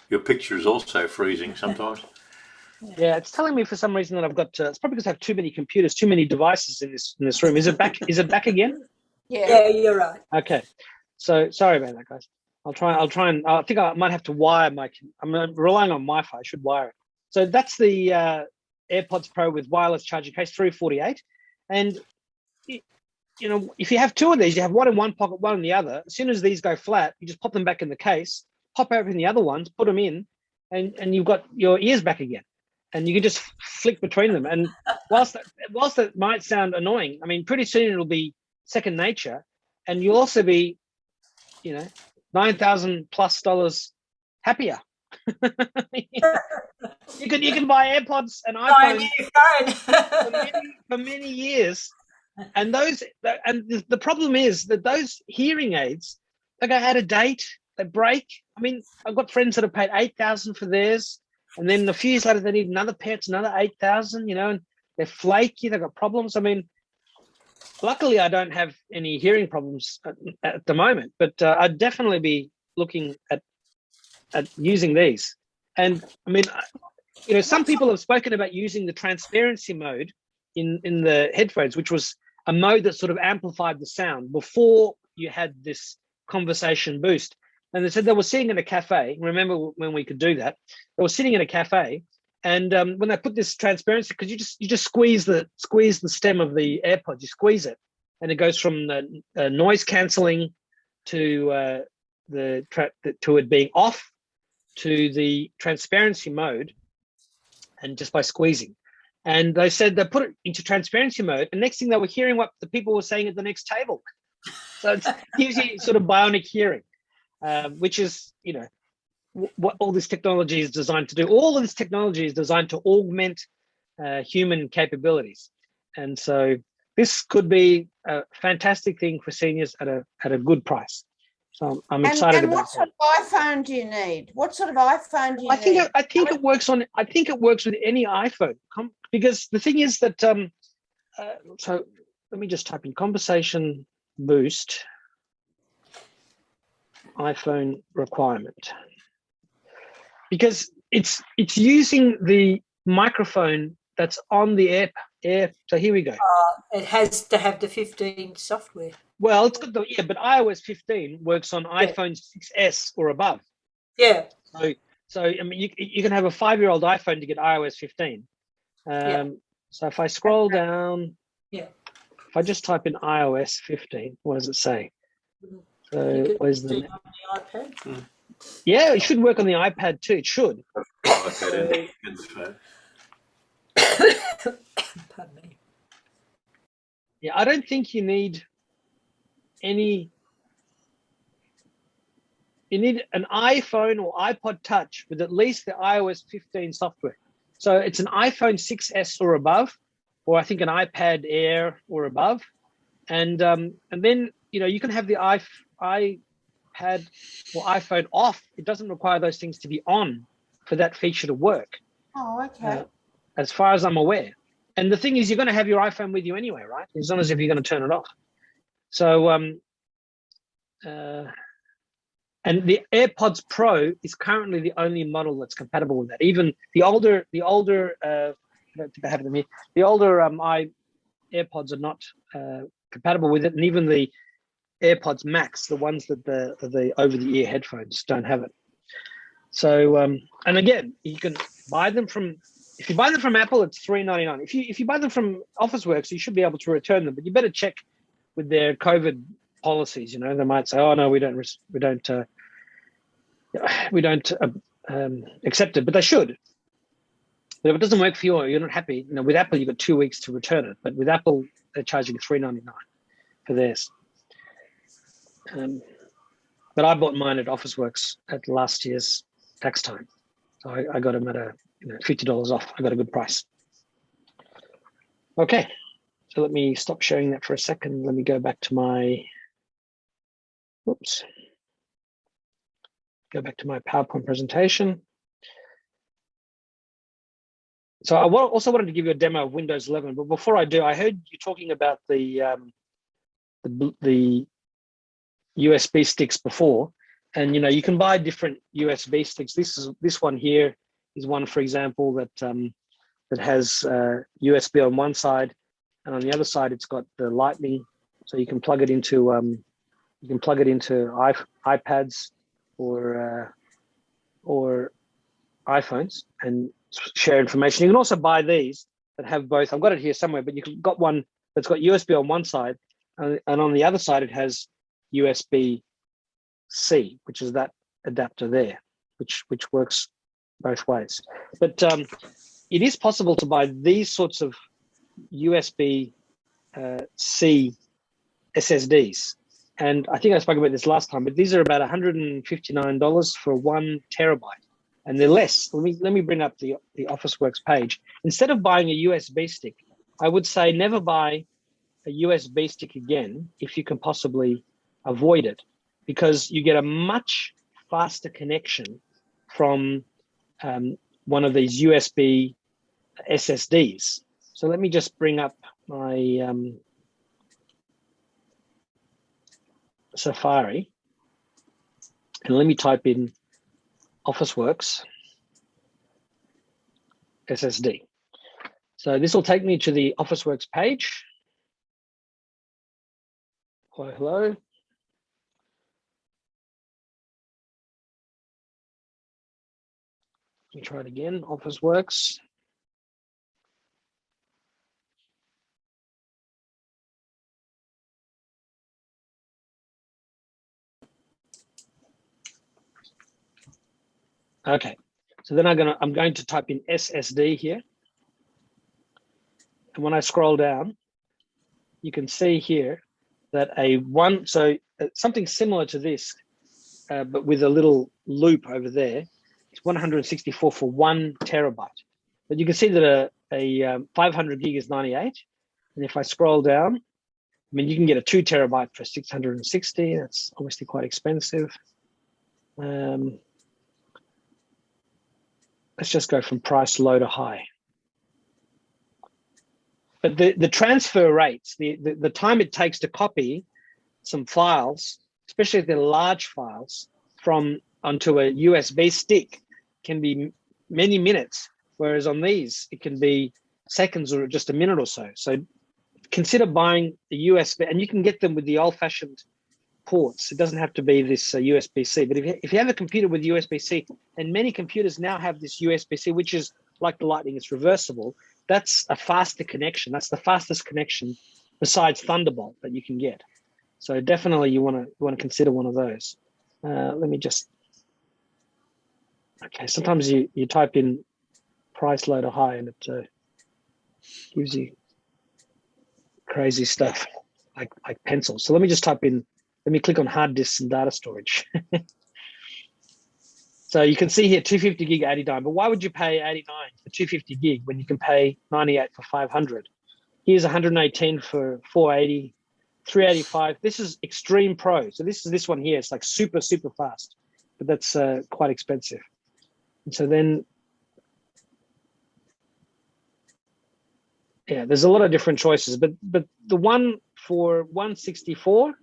Your picture is also freezing sometimes. Yeah, it's telling me for some reason that I've got. It's probably because I have too many computers, too many devices in this room. Is it back? Is it back again? Yeah, you're right. Okay. So sorry about that, guys. I'll try and. I think I might have to wire my. I'm relying on Wi-Fi. I should wire it. So that's the AirPods Pro with wireless charging case, 348, and if you have 2 of these, you have one in one pocket, one in the other. As soon as these go flat, you just pop them back in the case, pop open the other ones, put them in, and you've got your ears back again. And you can just flick between them. And whilst that might sound annoying, I mean, pretty soon it'll be second nature, and you'll also be, $9,000+ happier. You can buy AirPods and iPhones for many years, and the problem is that those hearing aids, they go out of date, they break. I mean, I've got friends that have paid $8,000 for theirs. And then a few years later, they need another pair. It's another $8,000, and they're flaky. They've got problems. I mean, luckily, I don't have any hearing problems at the moment, but I'd definitely be looking at using these. And I mean, some people have spoken about using the transparency mode in the headphones, which was a mode that sort of amplified the sound before you had this conversation boost. And they said they were sitting in a cafe. Remember when we could do that? They were sitting in a cafe, and when they put this transparency, because you just squeeze the stem of the AirPods, you squeeze it, and it goes from the noise cancelling to it being off to the transparency mode, and just by squeezing. And they said they put it into transparency mode, and next thing they were hearing what the people were saying at the next table. So it gives you sort of bionic hearing. Which is, what all this technology is designed to do. All of this technology is designed to augment human capabilities. And so this could be a fantastic thing for seniors at a good price. So I'm excited about that. And what sort of iPhone do you need? What sort of iPhone do you need? I think it works with any iPhone, because the thing is that, so let me just type in conversation boost iPhone requirement, because it's using the microphone that's on the air. So here we go. It has to have the 15 software. Well, it's got but iOS 15 works on iPhone 6S or above. Yeah. So I mean, you can have a 5-year-old iPhone to get iOS 15. So if I scroll down, if I just type in iOS 15, what does it say? So where's the iPad? Yeah, it should work on the iPad too. It should. iPad in the phone. Pardon me. Yeah, I don't think you need any. You need an iPhone or iPod Touch with at least the iOS 15 software. So it's an iPhone 6S or above, or I think an iPad Air or above, and then you can have the iPad or iPhone off. It doesn't require those things to be on for that feature to work. Oh, okay. As far as I'm aware. And the thing is, you're going to have your iPhone with you anyway, right? It's not as if you're going to turn it off. So, and the AirPods Pro is currently the only model that's compatible with that. Even the older, I don't think I have them here. The older AirPods are not compatible with it, and even the AirPods Max, the ones that the over-the-ear headphones don't have it. So, and again, you can buy them from. If you buy them from Apple, it's $3.99. If you buy them from Officeworks, you should be able to return them, but you better check with their COVID policies. They might say, "Oh no, we don't accept it," but they should. But if it doesn't work for you, or you're not happy. With Apple, you've got 2 weeks to return it, but with Apple, they're charging $3.99 for theirs. But I bought mine at Officeworks at last year's tax time, so I got them at $50 off. I got a good price. Okay, so let me stop sharing that for a second. Let me go back to my. Oops. Go back to my PowerPoint presentation. So I also wanted to give you a demo of Windows 11, but before I do, I heard you talking about the USB sticks before, and you can buy different USB sticks. This one here is one, for example, that has USB on one side, and on the other side it's got the Lightning, so you can plug it into iPads or iPhones and share information. You can also buy these that have both. I've got it here somewhere, but you've got one that's got USB on one side, and on the other side it has USB-C, which is that adapter there, which works both ways. But it is possible to buy these sorts of USB-C SSDs. And I think I spoke about this last time, but these are about $159 for 1 terabyte, and they're less. Let me bring up the Officeworks page. Instead of buying a USB stick, I would say never buy a USB stick again if you can possibly avoid it, because you get a much faster connection from one of these USB SSDs. So let me just bring up my Safari, and let me type in Officeworks SSD. So this will take me to the Officeworks page. Hello. Let me try it again, Officeworks. Okay, so then I'm going to type in SSD here. And when I scroll down, you can see here that something similar to this, but with a little loop over there, it's 164 for 1 terabyte. But you can see that a 500 gig is 98. And if I scroll down, you can get a 2 terabyte for 660. That's obviously quite expensive. Let's just go from price low to high. But the transfer rates, the time it takes to copy some files, especially if they're large files, onto a USB stick can be many minutes, whereas on these, it can be seconds or just a minute or so. So consider buying the USB, and you can get them with the old-fashioned ports. It doesn't have to be this USB-C, but if you have a computer with USB-C, and many computers now have this USB-C, which is like the Lightning, it's reversible, that's a faster connection. That's the fastest connection besides Thunderbolt that you can get. So definitely you want to consider one of those. Let me just, okay, sometimes you type in price loader high and it gives you crazy stuff like pencils. So let me just type in, let me click on hard disks and data storage. So you can see here 250 gig 89, but why would you pay 89 for 250 gig when you can pay 98 for 500? Here's 118 for 480, 385. This is Extreme Pro. So this one here. It's like super, super fast, but that's quite expensive. And so then, yeah, there's a lot of different choices, but the one for 164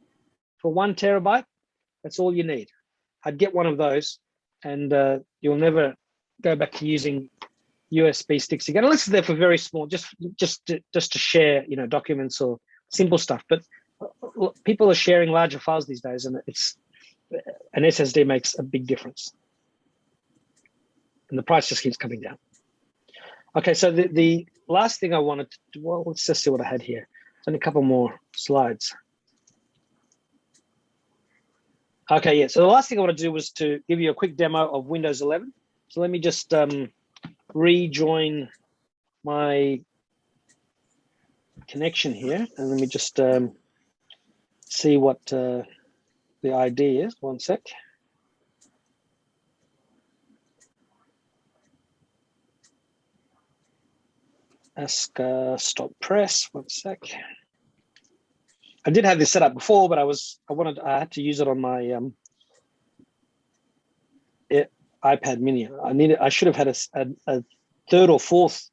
for 1 terabyte, that's all you need. I'd get one of those, and you'll never go back to using USB sticks again, unless they're for very small, just to share, you know, documents or simple stuff. But people are sharing larger files these days, and an SSD makes a big difference, and the price just keeps coming down. Okay, so the last thing I wanted to do, well, let's just see what I had here. There's only a couple more slides. Okay, yeah, so the last thing I want to do was to give you a quick demo of Windows 11. So let me just rejoin my connection here, and let me just see what the ID is. One sec. ASCCA stop press. One sec. I did have this set up before, but I had to use it on my iPad Mini. I should have had a third or fourth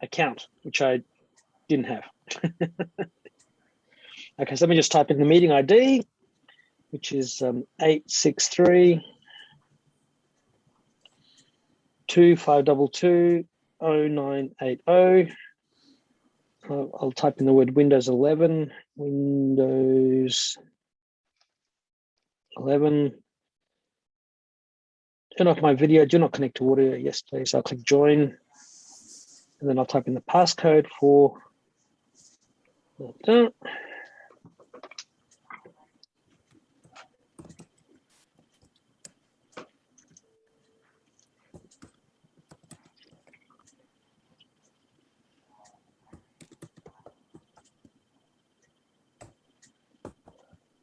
account, which I didn't have. Okay, so let me just type in the meeting ID, which is 863 2522 0980. I'll type in the word Windows 11. Windows 11. Turn off my video. Do not connect to audio. Yes, please. I'll click join. And then I'll type in the passcode for that.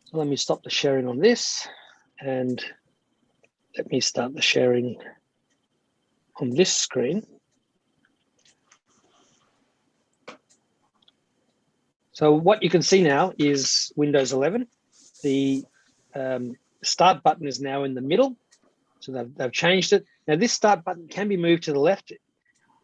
So let me stop the sharing on this, and let me start the sharing on this screen. So what you can see now is Windows 11. The start button is now in the middle. So they've changed it. Now this start button can be moved to the left,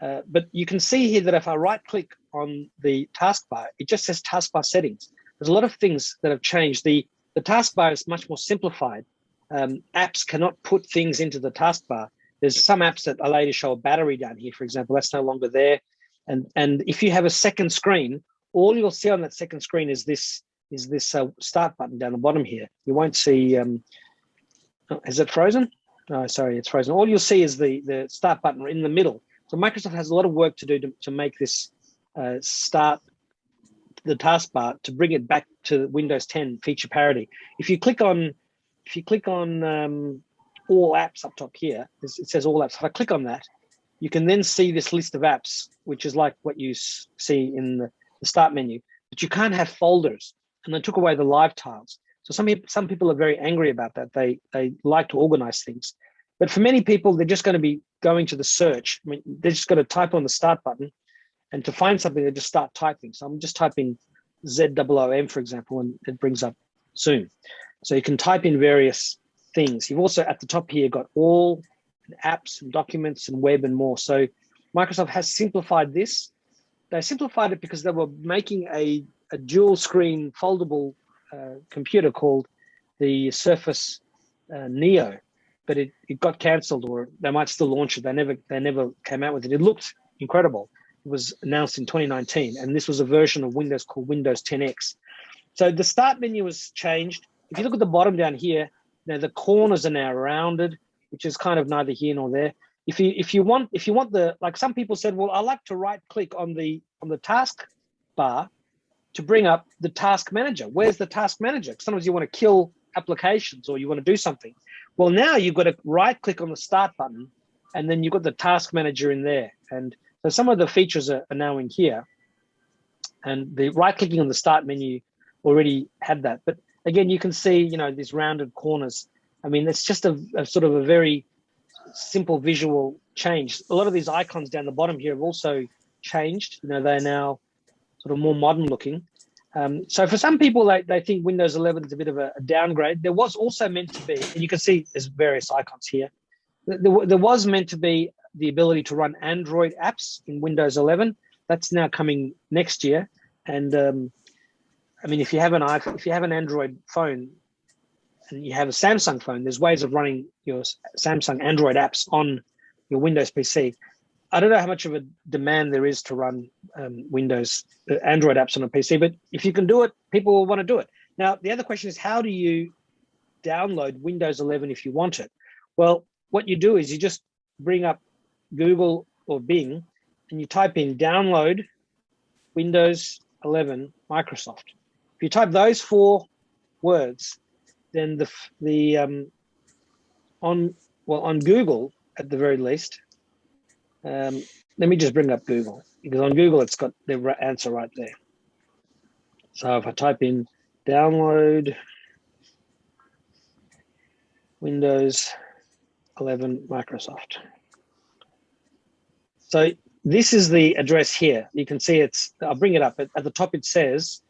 but you can see here that if I right click on the taskbar, it just says taskbar settings. There's a lot of things that have changed. The taskbar is much more simplified. Apps cannot put things into the taskbar. There's some apps that allow you to show a battery down here, for example. That's no longer there. And if you have a second screen, all you'll see on that second screen is this start button down the bottom here. You won't see. Is it frozen? No, sorry, it's frozen. All you'll see is the start button in the middle. So Microsoft has a lot of work to do to make this start the taskbar to bring it back to Windows 10 feature parity. If you click on all apps up top here, it says all apps. If I click on that, you can then see this list of apps, which is like what you see in the start menu, but you can't have folders, and they took away the live tiles. So some people are very angry about that. They like to organize things, but for many people, they're just going to be going to the search. I mean, they're just going to type on the start button, and to find something, they just start typing. So I'm just typing ZOOM, for example, and it brings up Zoom. So you can type in various things. You've also at the top here got all apps and documents and web and more. So Microsoft has simplified this. They simplified it because they were making a dual screen foldable computer called the Surface Neo, but it got cancelled, or they might still launch it. They never came out with it. It looked incredible. It was announced in 2019, and this was a version of Windows called Windows 10X. So the start menu was changed. If you look at the bottom down here, now the corners are now rounded, which is kind of neither here nor there. If you want the, like some people said, well, I like to right click on the task bar to bring up the task manager. Where's the task manager? Sometimes you want to kill applications or you want to do something. Well, now you've got to right click on the start button and then you've got the task manager in there. And so some of the features are now in here, and the right clicking on the start menu already had that. But again, you can see, you know, these rounded corners. I mean, it's just a sort of a very simple visual change. A lot of these icons down the bottom here have also changed. You know, they're now sort of more modern looking. So for some people, they think Windows 11 is a bit of a downgrade. There was also meant to be, and you can see there's various icons here. There was meant to be the ability to run Android apps in Windows 11. That's now coming next year. And I mean, if you have an Android phone and you have a Samsung phone, there's ways of running your Samsung Android apps on your Windows PC. I don't know how much of a demand there is to run Windows Android apps on a PC, but if you can do it, people will want to do it. Now, the other question is, how do you download Windows 11 if you want it? Well, what you do is you just bring up Google or Bing and you type in download Windows 11 Microsoft. If you type those 4 words, then on Google at the very least, let me just bring up Google, because on Google it's got the answer right there. So if I type in download Windows 11 Microsoft. So this is the address here. You can see I'll bring it up. At the top it says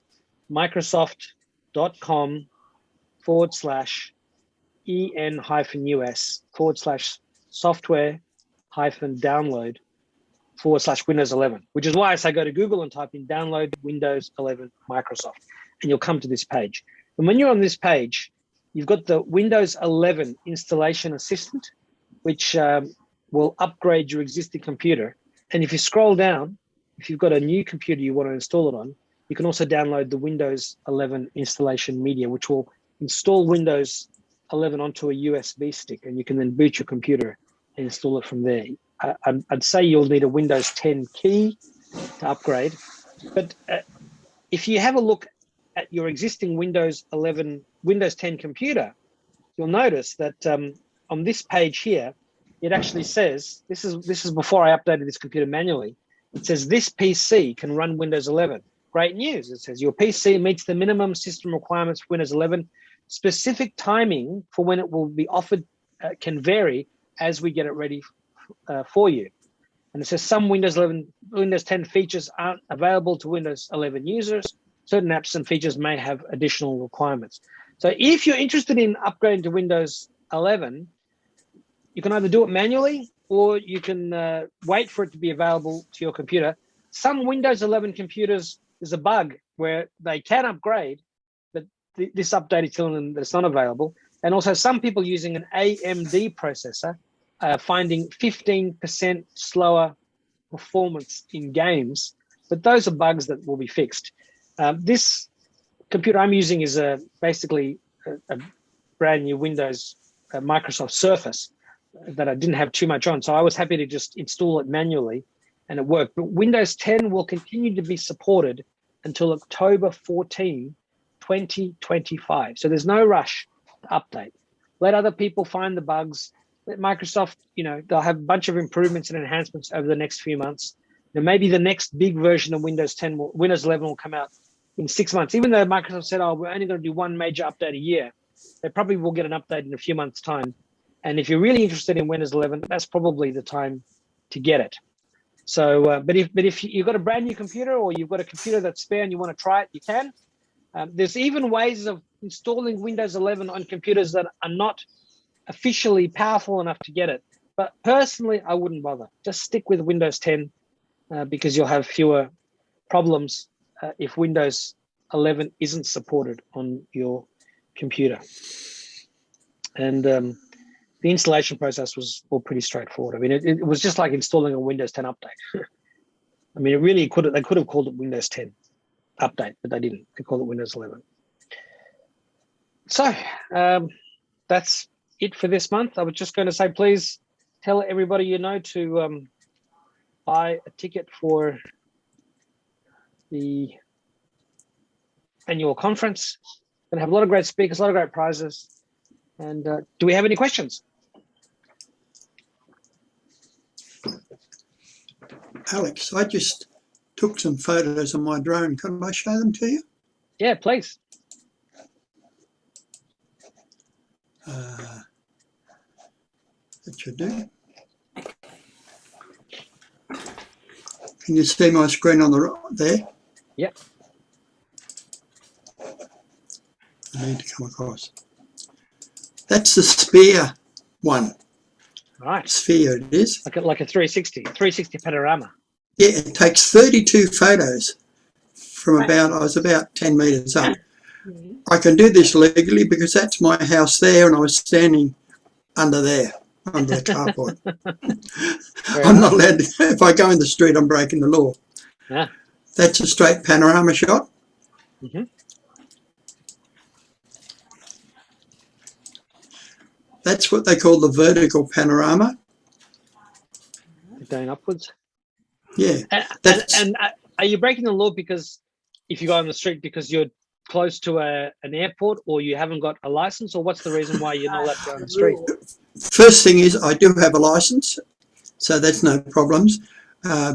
microsoft.com/en-us/software-download/Windows 11, which is why I say go to Google and type in download Windows 11 Microsoft, and you'll come to this page. And when you're on this page, you've got the Windows 11 installation assistant, which will upgrade your existing computer. And if you scroll down, if you've got a new computer you want to install it on, you can also download the Windows 11 installation media, which will install Windows 11 onto a USB stick, and you can then boot your computer and install it from there. I'd say you'll need a Windows 10 key to upgrade. But if you have a look at your existing Windows 10 computer, you'll notice that on this page here, it actually says, this is before I updated this computer manually, it says this PC can run Windows 11. Great news. It says your PC meets the minimum system requirements for Windows 11. Specific timing for when it will be offered can vary as we get it ready for you. And it says some Windows 10 features aren't available to Windows 11 users. Certain apps and features may have additional requirements. So if you're interested in upgrading to Windows 11, you can either do it manually or you can wait for it to be available to your computer. Some Windows 11 computers, there's a bug where they can upgrade, but this update is telling them that it's not available. And also some people using an AMD processor finding 15% slower performance in games, but those are bugs that will be fixed. This computer I'm using is basically a brand new Windows Microsoft Surface that I didn't have too much on. So I was happy to just install it manually and it worked. But Windows 10 will continue to be supported until October 14, 2025. So there's no rush to update. Let other people find the bugs. Let Microsoft, they'll have a bunch of improvements and enhancements over the next few months. Maybe the next big version of Windows 11 will come out in 6 months. Even though Microsoft said, we're only going to do one major update a year, they probably will get an update in a few months' time. And if you're really interested in Windows 11, that's probably the time to get it. So, but if you've got a brand new computer or you've got a computer that's spare and you want to try it, you can. There's even ways of installing Windows 11 on computers that are not officially powerful enough to get it. But personally, I wouldn't bother. Just stick with Windows 10 because you'll have fewer problems if Windows 11 isn't supported on your computer. And the installation process was all pretty straightforward. I mean, it was just like installing a Windows 10 update. I mean, they could have called it Windows 10 update, but they didn't. They called it Windows 11. So that's it for this month. I was just going to say, please tell everybody you know to buy a ticket for the annual conference. Going to have a lot of great speakers, a lot of great prizes. And do we have any questions? Alex, I just took some photos on my drone. Could I show them to you? Yeah, please. That should do. Can you see my screen on the right there? Yep. I need to come across. That's the sphere one. Right. Sphere it is. Like a 360 panorama. Yeah, it takes 32 photos from about, I was about 10 metres up. I can do this legally because that's my house there and I was standing under there, under the carport. I'm not allowed to, if I go in the street, I'm breaking the law. Yeah. That's a straight panorama shot. Mm-hmm. That's what they call the vertical panorama. Going upwards. Yeah. And are you breaking the law because if you go on the street because you're close to an airport or you haven't got a license, or what's the reason why you're not allowed to go on the street? First thing is I do have a license, so that's no problems.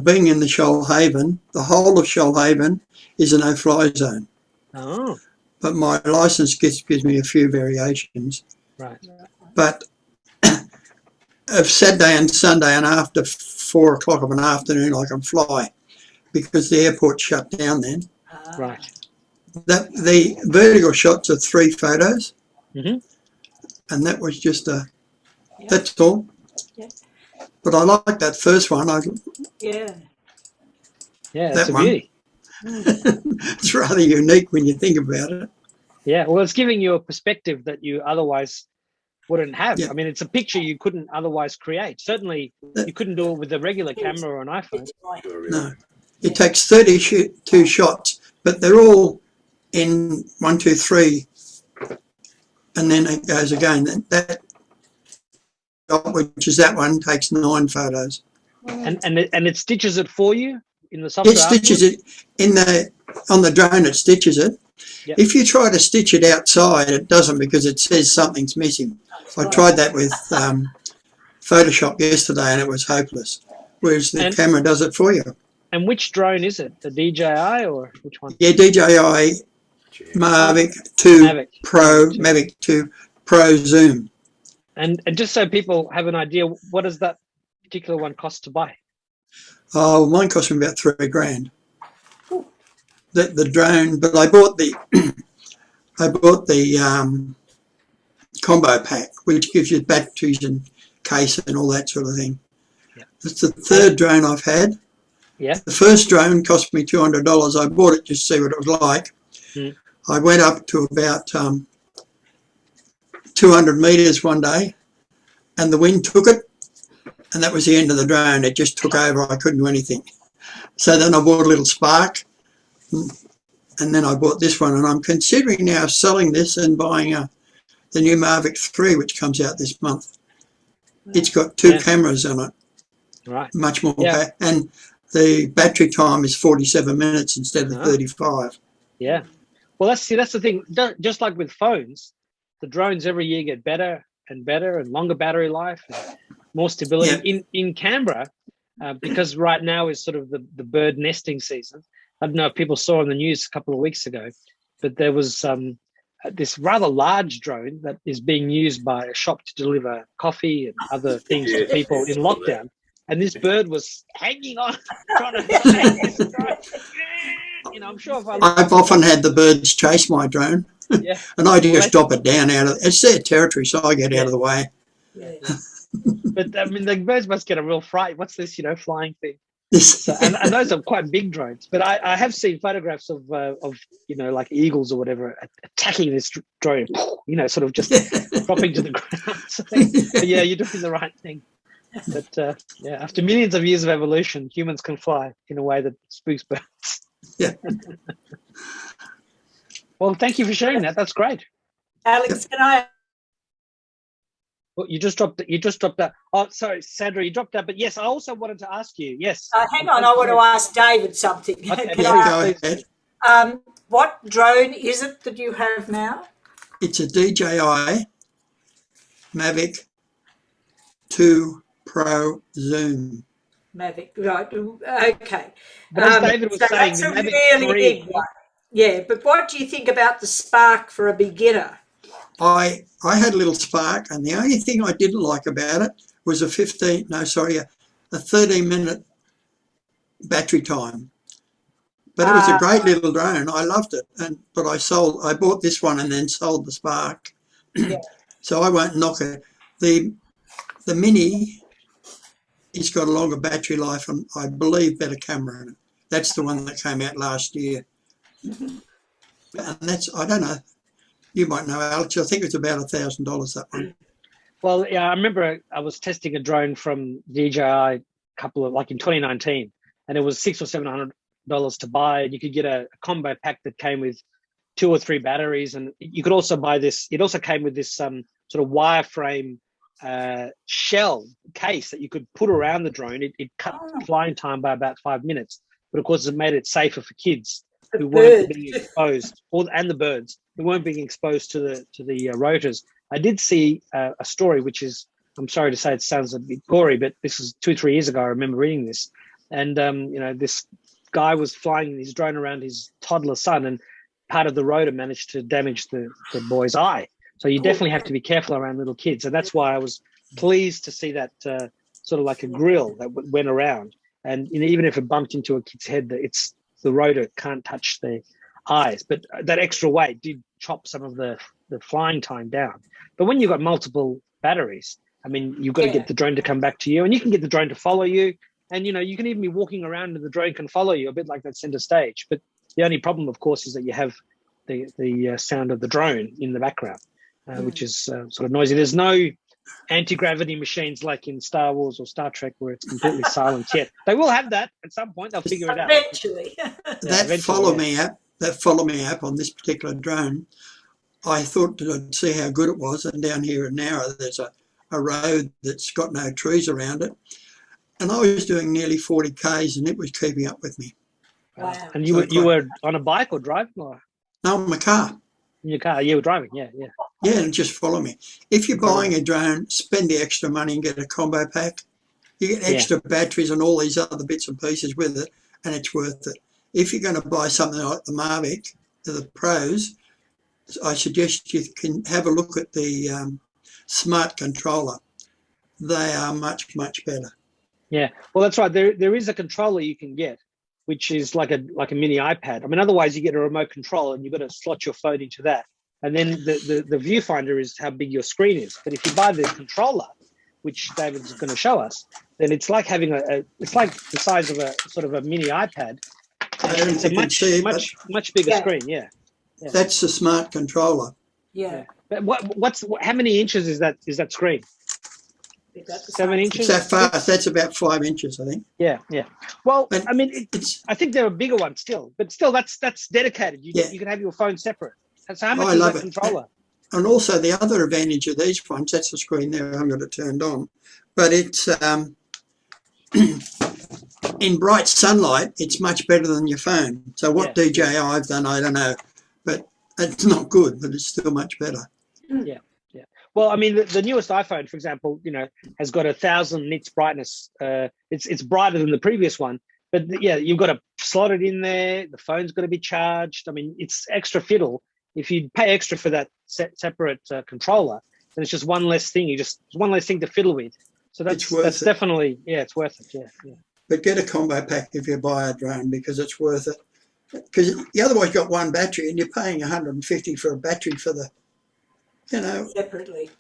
Being in the Shoalhaven, the whole of Shoalhaven is a no-fly zone. Oh. But my license gives me a few variations. Right. But of Saturday and Sunday and after 4 o'clock of an afternoon I can fly because the airport's shut down then. Right. The vertical shots are 3 photos. Mm-hmm. And that was just that's all. Yeah. But I like that first one. Yeah. Yeah, that it's a one. beauty. It's rather unique when you think about it. Yeah, well, it's giving you a perspective that you otherwise wouldn't have. Yeah. I mean, it's a picture you couldn't otherwise create. Certainly, you couldn't do it with a regular camera or an iPhone. No. It takes 32 shots, but they're all in 1, 2, 3, and then it goes again. That shot, which is that one, takes 9 photos. And it stitches it for you in the software. It stitches it on the drone. It stitches it. Yep. If you try to stitch it outside, it doesn't because it says something's missing. I tried that with Photoshop yesterday, and it was hopeless. Whereas the camera does it for you. And which drone is it? The DJI or which one? Yeah, DJI Mavic 2 Pro, Mavic 2 Pro Zoom. And just so people have an idea, what does that particular one cost to buy? Oh, mine cost me about $3,000. The drone, but I bought the combo pack, which gives you batteries and case and all that sort of thing. Yeah. It's the 3rd drone I've had. Yeah. The first drone cost me $200. I bought it just to see what it was like. Mm. I went up to about 200 metres one day, and the wind took it, and that was the end of the drone. It just took over. I couldn't do anything. So then I bought a little Spark, and then I bought this one, and I'm considering now selling this and buying the new Mavic 3, which comes out this month. It's got 2 cameras on it. Right. Much more. And the battery time is 47 minutes instead of 35. Yeah. Well, that's the thing. Just like with phones, the drones every year get better and better and longer battery life and more stability. Yeah. In Canberra, because right now is sort of the bird nesting season. I don't know if people saw on the news a couple of weeks ago, but there was this rather large drone that is being used by a shop to deliver coffee and other things to people in lockdown. And this bird was hanging on, trying to find this drone. You know, I'm sure if I've often had the birds chase my drone, and I just drop it down out of it's their territory, so I get out of the way. Yeah. But I mean, the birds must get a real fright. What's this, flying thing? So, and those are quite big drones. But I have seen photographs of like eagles or whatever attacking this drone. Sort of just dropping to the ground. So, yeah, you're doing the right thing. But after millions of years of evolution, humans can fly in a way that spooks birds. Yeah. Well, thank you for sharing that. That's great. Alex, can I? Well, you just dropped that. Oh, sorry, Sandra, you dropped that. But yes, I also wanted to ask you. Yes. Hang on, I want to ask David something. Okay, Can go I ahead. What drone is it that you have now? It's a DJI Mavic 2 Pro Zoom. Mavic, right? Okay. But as David was so saying, that's the a Mavic really 3, big one. Yeah, but what do you think about the Spark for a beginner? I had a little Spark, and the only thing I didn't like about it was a 13-minute battery time. But it was a great little drone. I loved it, but I bought this one and then sold the Spark. Yeah. So I won't knock it. The Mini, it's got a longer battery life and I believe better camera in it. That's the one that came out last year. And that's, I don't know, you might know, Alex, I think it's about $1,000, that one. well, yeah, I remember I was testing a drone from DJI in 2019, and it was $600 or $700 to buy. And you could get a combo pack that came with 2 or 3 batteries, and you could also buy this. It also came with this sort of wireframe shell case that you could put around the drone. It cut flying time by about 5 minutes, but of course it made it safer for kids who weren't being exposed, and the birds who weren't being exposed to the rotors. I did see a story, which is, I'm sorry to say, it sounds a bit gory, but this is 2-3 years ago. I remember reading this, and this guy was flying his drone around his toddler son, and part of the rotor managed to damage the boy's eye. So you definitely have to be careful around little kids, and that's why I was pleased to see that sort of like a grill that went around, and even if it bumped into a kid's head, the rotor can't touch the eyes, but that extra weight did chop some of the flying time down. But when you've got multiple batteries, I mean, you've got to get the drone to come back to you, and you can get the drone to follow you, and you can even be walking around and the drone can follow you, a bit like that center stage. But the only problem, of course, is that you have the sound of the drone in the background, which is sort of noisy. There's no anti-gravity machines like in Star Wars or Star Trek where it's completely silent yet. They will have that at some point. They'll figure it out. Eventually. That Follow Me app on this particular drone, I thought that I'd see how good it was, and down here in Nowra there's a road that's got no trees around it, and I was doing nearly 40 k's and it was keeping up with me. Wow. And you were on a bike or driving? Or? No, in my car. In your car, you were driving, yeah. Yeah, and just follow me. If you're buying a drone, spend the extra money and get a combo pack. You get extra batteries and all these other bits and pieces with it, and it's worth it. If you're going to buy something like the Mavic, the Pros, I suggest you can have a look at the smart controller. They are much, much better. Yeah, well, that's right. There is a controller you can get, which is like a mini iPad. I mean, otherwise you get a remote control and you've got to slot your phone into that. And then the viewfinder is how big your screen is. But if you buy the controller, which David's going to show us, then it's like having it's like the size of a sort of a mini iPad. And it's a much bigger screen. Yeah. That's the smart controller. Yeah. But how many inches is that screen? 7 inches? It's that fast. That's about 5 inches, I think. Yeah. Well, I mean, I think there are bigger ones still, but still, that's dedicated. You can have your phone separate. So how much is that controller? And also the other advantage of these ones, that's the screen there. I haven't got it turned on, but it's in bright sunlight. It's much better than your phone. So what DJI have done, I don't know, but it's not good, but it's still much better. Yeah. Well, I mean, the newest iPhone, for example, has got 1,000 nits brightness. It's brighter than the previous one, but you've got to slot it in there. The phone's got to be charged. I mean, it's extra fiddle. If you pay extra for that separate controller, then it's just one less thing. One less thing to fiddle with. So that's definitely, it's worth it. Yeah. But get a combo pack if you buy a drone, because it's worth it. Because you otherwise got one battery and you're paying $150 for a battery for the, separately.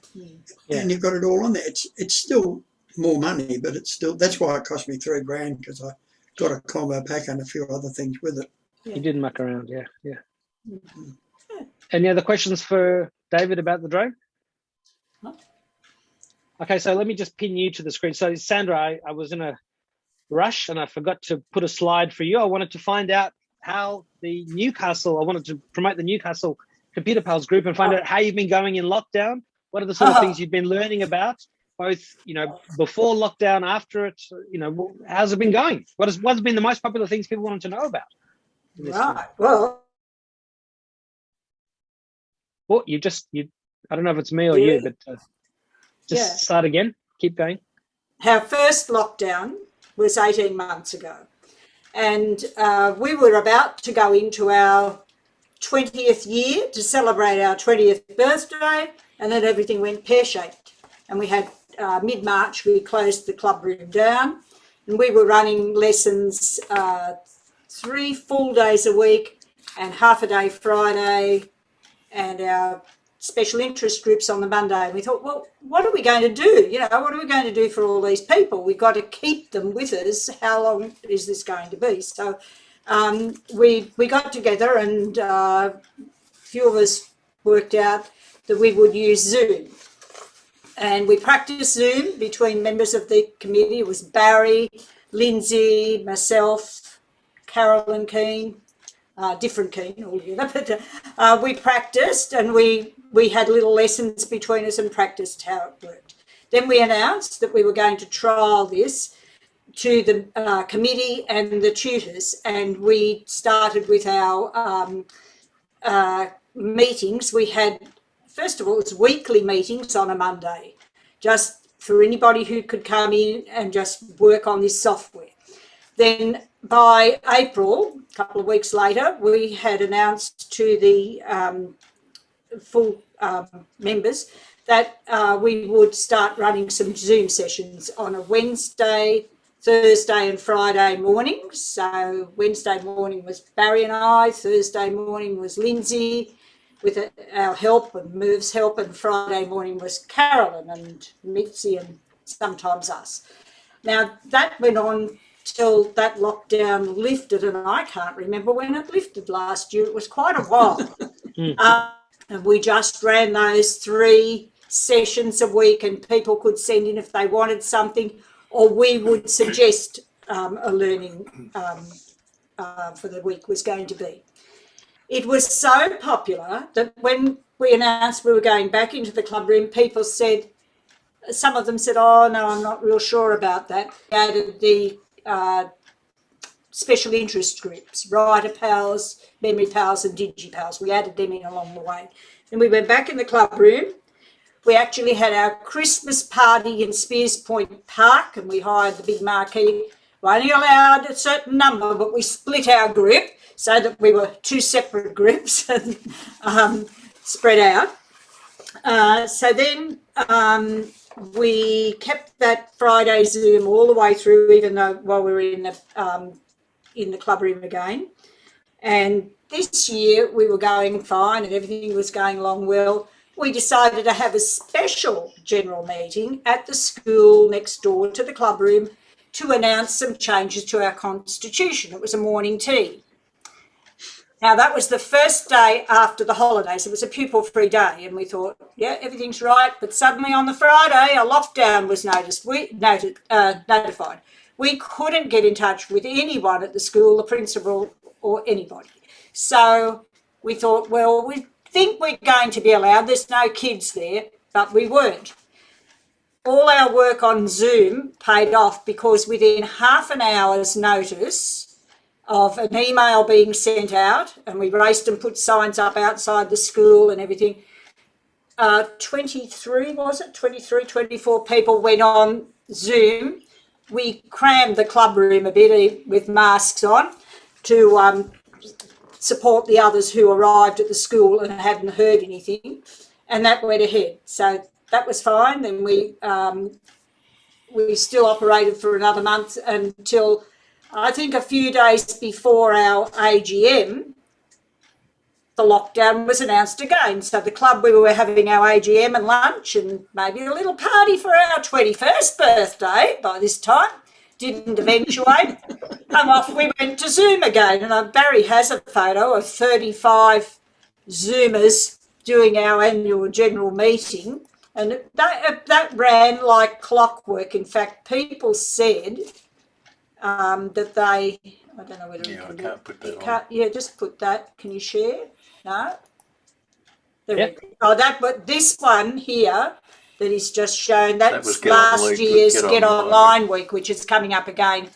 And you've got it all on there. It's still more money, but it's still, that's why it cost me $3,000, because I got a combo pack and a few other things with it. You didn't muck around, yeah. Mm-hmm. Any other questions for David about the drone? No. Okay, so let me just pin you to the screen. So Sandra, I was in a rush and I forgot to put a slide for you. I wanted to find out how I wanted to promote the Newcastle Computer Pals group and find out how you've been going in lockdown. What are the sort of things you've been learning about, both, before lockdown, after it, how's it been going? What's been the most popular things people wanted to know about? Right. Well, Oh, you I don't know if it's me or you, but just start again. Keep going. Our first lockdown was 18 months ago. And we were about to go into our 20th year to celebrate our 20th birthday, and then everything went pear-shaped. And we had mid-March, we closed the club room down, and we were running lessons 3 full days a week and half a day Friday, and our special interest groups on the Monday. And we thought, well, what are we going to do? You know, what are we going to do for all these people? We've got to keep them with us. How long is this going to be? So we got together, and a few of us worked out that we would use Zoom. And we practiced Zoom between members of the committee. It was Barry, Lindsay, myself, Carolyn Keane, different Keane altogether, but we practiced, and we had little lessons between us and practiced how it worked. Then we announced that we were going to trial this to the committee and the tutors, and we started with our meetings. We had, first of all, it's weekly meetings on a Monday, just for anybody who could come in and just work on this software. Then by April, a couple of weeks later, we had announced to the full members that we would start running some Zoom sessions on a Wednesday, Thursday and Friday mornings. So Wednesday morning was Barry and I, Thursday morning was Lindsay with our help and Merv's help, and Friday morning was Carolyn and Mitzi and sometimes us. Now that went on till that lockdown lifted, and I can't remember when it lifted last year. It was quite a while. And we just ran those 3 sessions a week, and people could send in if they wanted something, or we would suggest a learning for the week was going to be. It was so popular that when we announced we were going back into the club room, people said, some of them said, oh, no, I'm not real sure about that. We added the special interest groups, Writer Pals, Memory Pals and Digi Pals. We added them in along the way. Then we went back in the club room. We actually had our Christmas party in Spears Point Park, and we hired the big marquee. We only allowed a certain number, but we split our group so that we were 2 separate groups and spread out. So then we kept that Friday Zoom all the way through, even though while we were in the club room again. And this year we were going fine and everything was going along well. We decided to have a special general meeting at the school next door to the club room to announce some changes to our constitution. It was a morning tea. Now, that was the first day after the holidays. It was a pupil-free day, and we thought, yeah, everything's right. But suddenly on the Friday, a lockdown was notified. We couldn't get in touch with anyone at the school, the principal or anybody. So we thought, well, we think we're going to be allowed. There's no kids there, but we weren't. All our work on Zoom paid off, because within half an hour's notice of an email being sent out, and we raced and put signs up outside the school and everything, 23 was it? 23, 24 people went on Zoom. We crammed the club room a bit with masks on to support the others who arrived at the school and hadn't heard anything, and that went ahead. So that was fine. Then we still operated for another month until I think a few days before our AGM, the lockdown was announced again. So the club, we were having our AGM and lunch and maybe a little party for our 21st birthday by this time. Didn't eventuate. And off we went to Zoom again. And Barry has a photo of 35 Zoomers doing our annual general meeting. And that ran like clockwork. In fact, people said that they, I don't know whether Yeah, you I can can't put that can't, on. yeah, just put that. Can you share? No? There Yep. we go. But this one here that is just shown, That was that's Get On last Week, year's Get Get Online Online Week, which is coming up again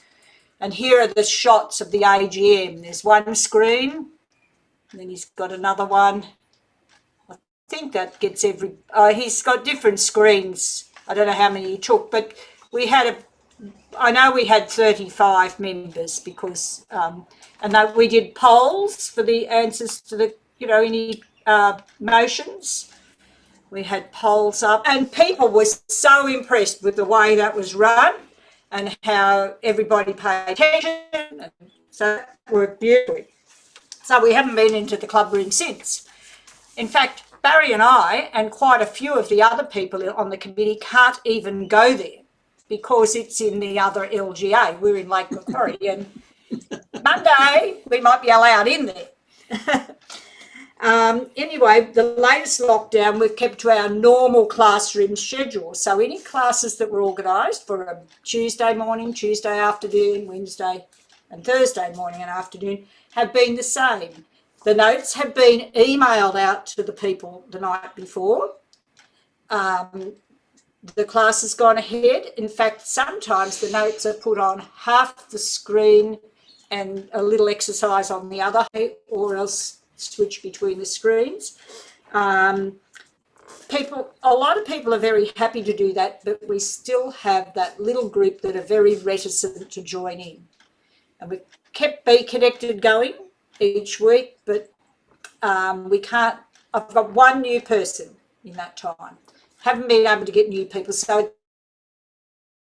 And here are the shots of the AGM. There's one screen, and then he's got another one. I think that gets he's got different screens. I don't know how many he took, but I know we had 35 members because, and we did polls for the answers to the, any motions. We had polls up, and people were so impressed with the way that was run and how everybody paid attention. So that worked beautifully. So we haven't been into the club room since. In fact, Barry and I and quite a few of the other people on the committee can't even go there because it's in the other LGA. We're in Lake Macquarie, and Monday we might be allowed in there. Anyway, the latest lockdown, we've kept to our normal classroom schedule. So any classes that were organised for a Tuesday morning, Tuesday afternoon, Wednesday and Thursday morning and afternoon have been the same. The notes have been emailed out to the people the night before. The class has gone ahead. In fact, sometimes the notes are put on half the screen and a little exercise on the other, or else switch between the screens. A lot of people are very happy to do that, but we still have that little group that are very reticent to join in. And we've kept Be Connected going each week, but we can't. I've got one new person in that time. Haven't been able to get new people, so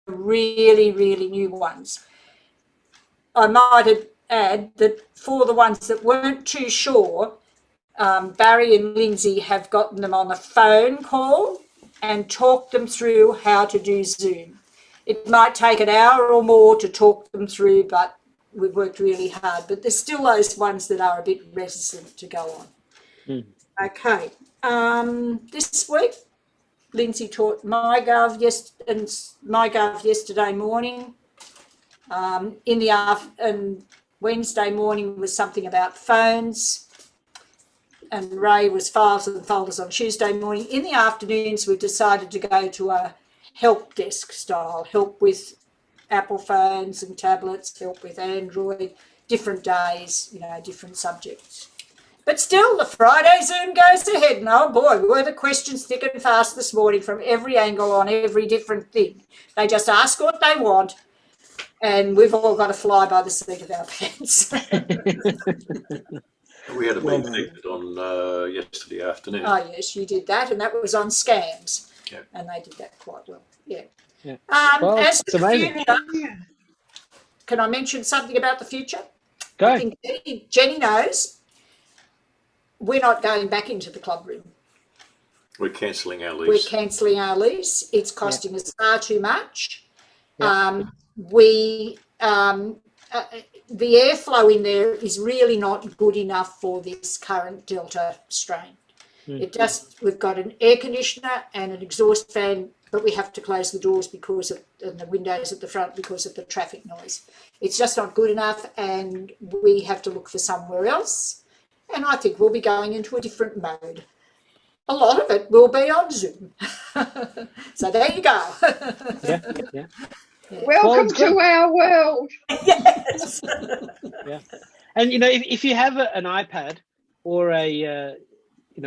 really, really new ones. I might add that for the ones that weren't too sure, Barry and Lindsay have gotten them on a phone call and talked them through how to do Zoom. It might take an hour or more to talk them through, but we've worked really hard. But there's still those ones that are a bit reticent to go on. Mm. Okay. This week, Lindsay taught MyGov yesterday morning. And Wednesday morning was something about phones, and Ray was files and folders on Tuesday morning. In the afternoons, we decided to go to a help desk style, help with Apple phones and tablets, help with Android, different days, different subjects. But still, the Friday Zoom goes ahead, and oh boy, were the questions thick and fast this morning from every angle on every different thing. They just ask what they want, and we've all got to fly by the seat of our pants. We had a Be Connected on yesterday afternoon. Oh yes, you did that, and that was on scams. Yeah. And they did that quite well. Yeah. As for the future, can I mention something about the future? Go. I think Jenny knows we're not going back into the club room. We're cancelling our lease. It's costing us far too much. Yeah. The airflow in there is really not good enough for this current Delta strain. We've got an air conditioner and an exhaust fan, but we have to close the doors and the windows at the front because of the traffic noise. It's just not good enough, and we have to look for somewhere else. And I think we'll be going into a different mode. A lot of it will be on Zoom. So there you go. Yeah. Welcome to our world. Yes. Yeah. And if you have an iPad or a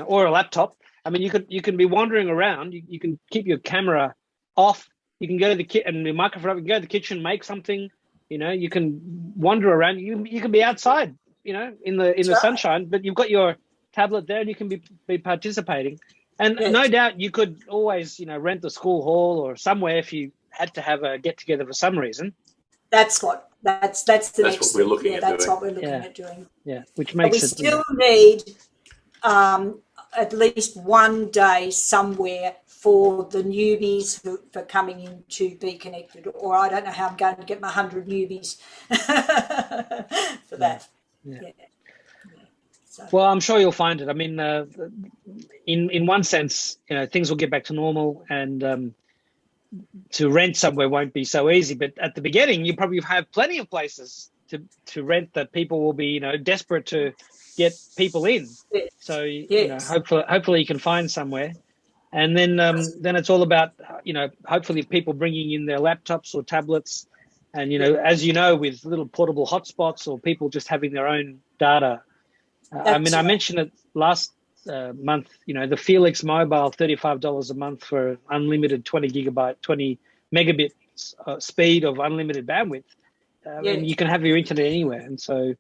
or a laptop, I mean, you can be wandering around. You can keep your camera off. You can go to the kitchen and the microphone up. You can go to the kitchen, make something. You can wander around. You can be outside. In the sunshine, but you've got your tablet there and you can be participating. And no doubt you could always rent the school hall or somewhere if you had to have a get together for some reason. That's the next what we're looking at doing. That's what we're looking at doing. Yeah, which makes we still need at least one day somewhere for the newbies for coming in to Be Connected, or I don't know how I'm going to get my 100 newbies for that. Yeah. So. Well, I'm sure you'll find it. I mean, in one sense, things will get back to normal, and to rent somewhere won't be so easy. But at the beginning, you probably have plenty of places to rent that people will be, desperate to get people in. Yes. So hopefully you can find somewhere, and then it's all about hopefully people bringing in their laptops or tablets And, you know, as you know, with little portable hotspots or people just having their own data, I mean, I mentioned it last month, you know, the Felix Mobile, $35 a month for unlimited 20 megabit speed of unlimited bandwidth. And you can have your internet anywhere. And so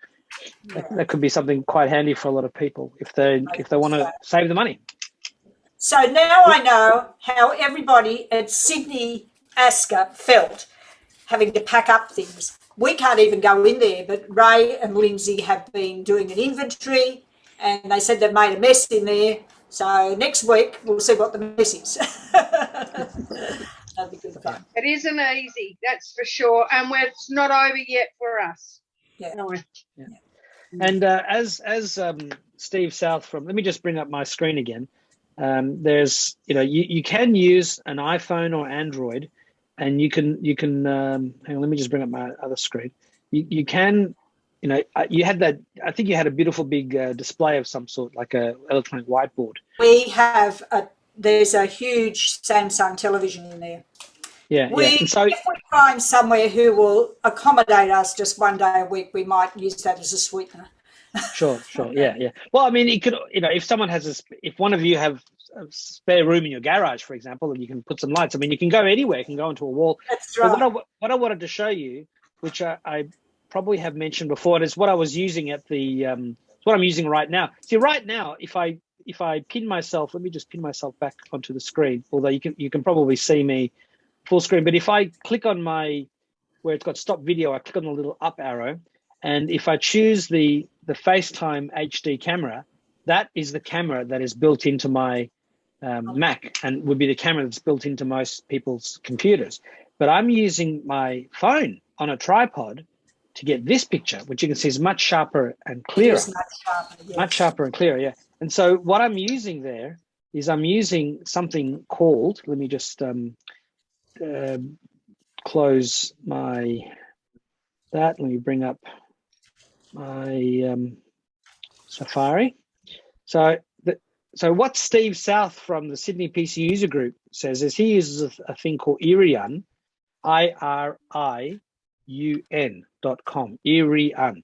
that could be something quite handy for a lot of people if they want to save the money. So now I know how everybody at Sydney ASCCA felt having to pack up things. We can't even go in there, but Ray and Lindsay have been doing an inventory and they said they've made a mess in there. So next week we'll see what the mess is. That'll be good fun. It isn't easy, that's for sure. And it's not over yet for us. Yeah. No. Yeah. And as Steve South from, let me just bring up my screen again. There's, you know, you can use an iPhone or Android, and you can hang on, let me just bring up my other screen. You can, you know, you had that, I think you had a beautiful big display of some sort, like a electronic whiteboard. We have there's a huge Samsung television in there. Yeah, yeah. And so if we find somewhere who will accommodate us just one day a week, we might use that as a sweetener. Sure. Yeah. Well, I mean, you could, you know, if someone has if one of you have a spare room in your garage, for example, and you can put some lights. I mean, you can go anywhere. You can go into a wall. That's right. But what I wanted to show you, which I probably have mentioned before, and it's what I was using at the what I'm using right now. See, right now, if I pin myself, let me just pin myself back onto the screen. Although you can probably see me full screen. But if I click on where it's got stop video, I click on the little up arrow. And if I choose the FaceTime HD camera, that is the camera that is built into my Mac and would be the camera that's built into most people's computers. But I'm using my phone on a tripod to get this picture, which you can see is much sharper and clearer. Much sharper and clearer, yeah. And so what I'm using there is I'm using something called, let me just close let me bring up my Safari. So what Steve South from the Sydney PC User Group says is he uses a thing called Iriun, IRIUN.com, Iriun.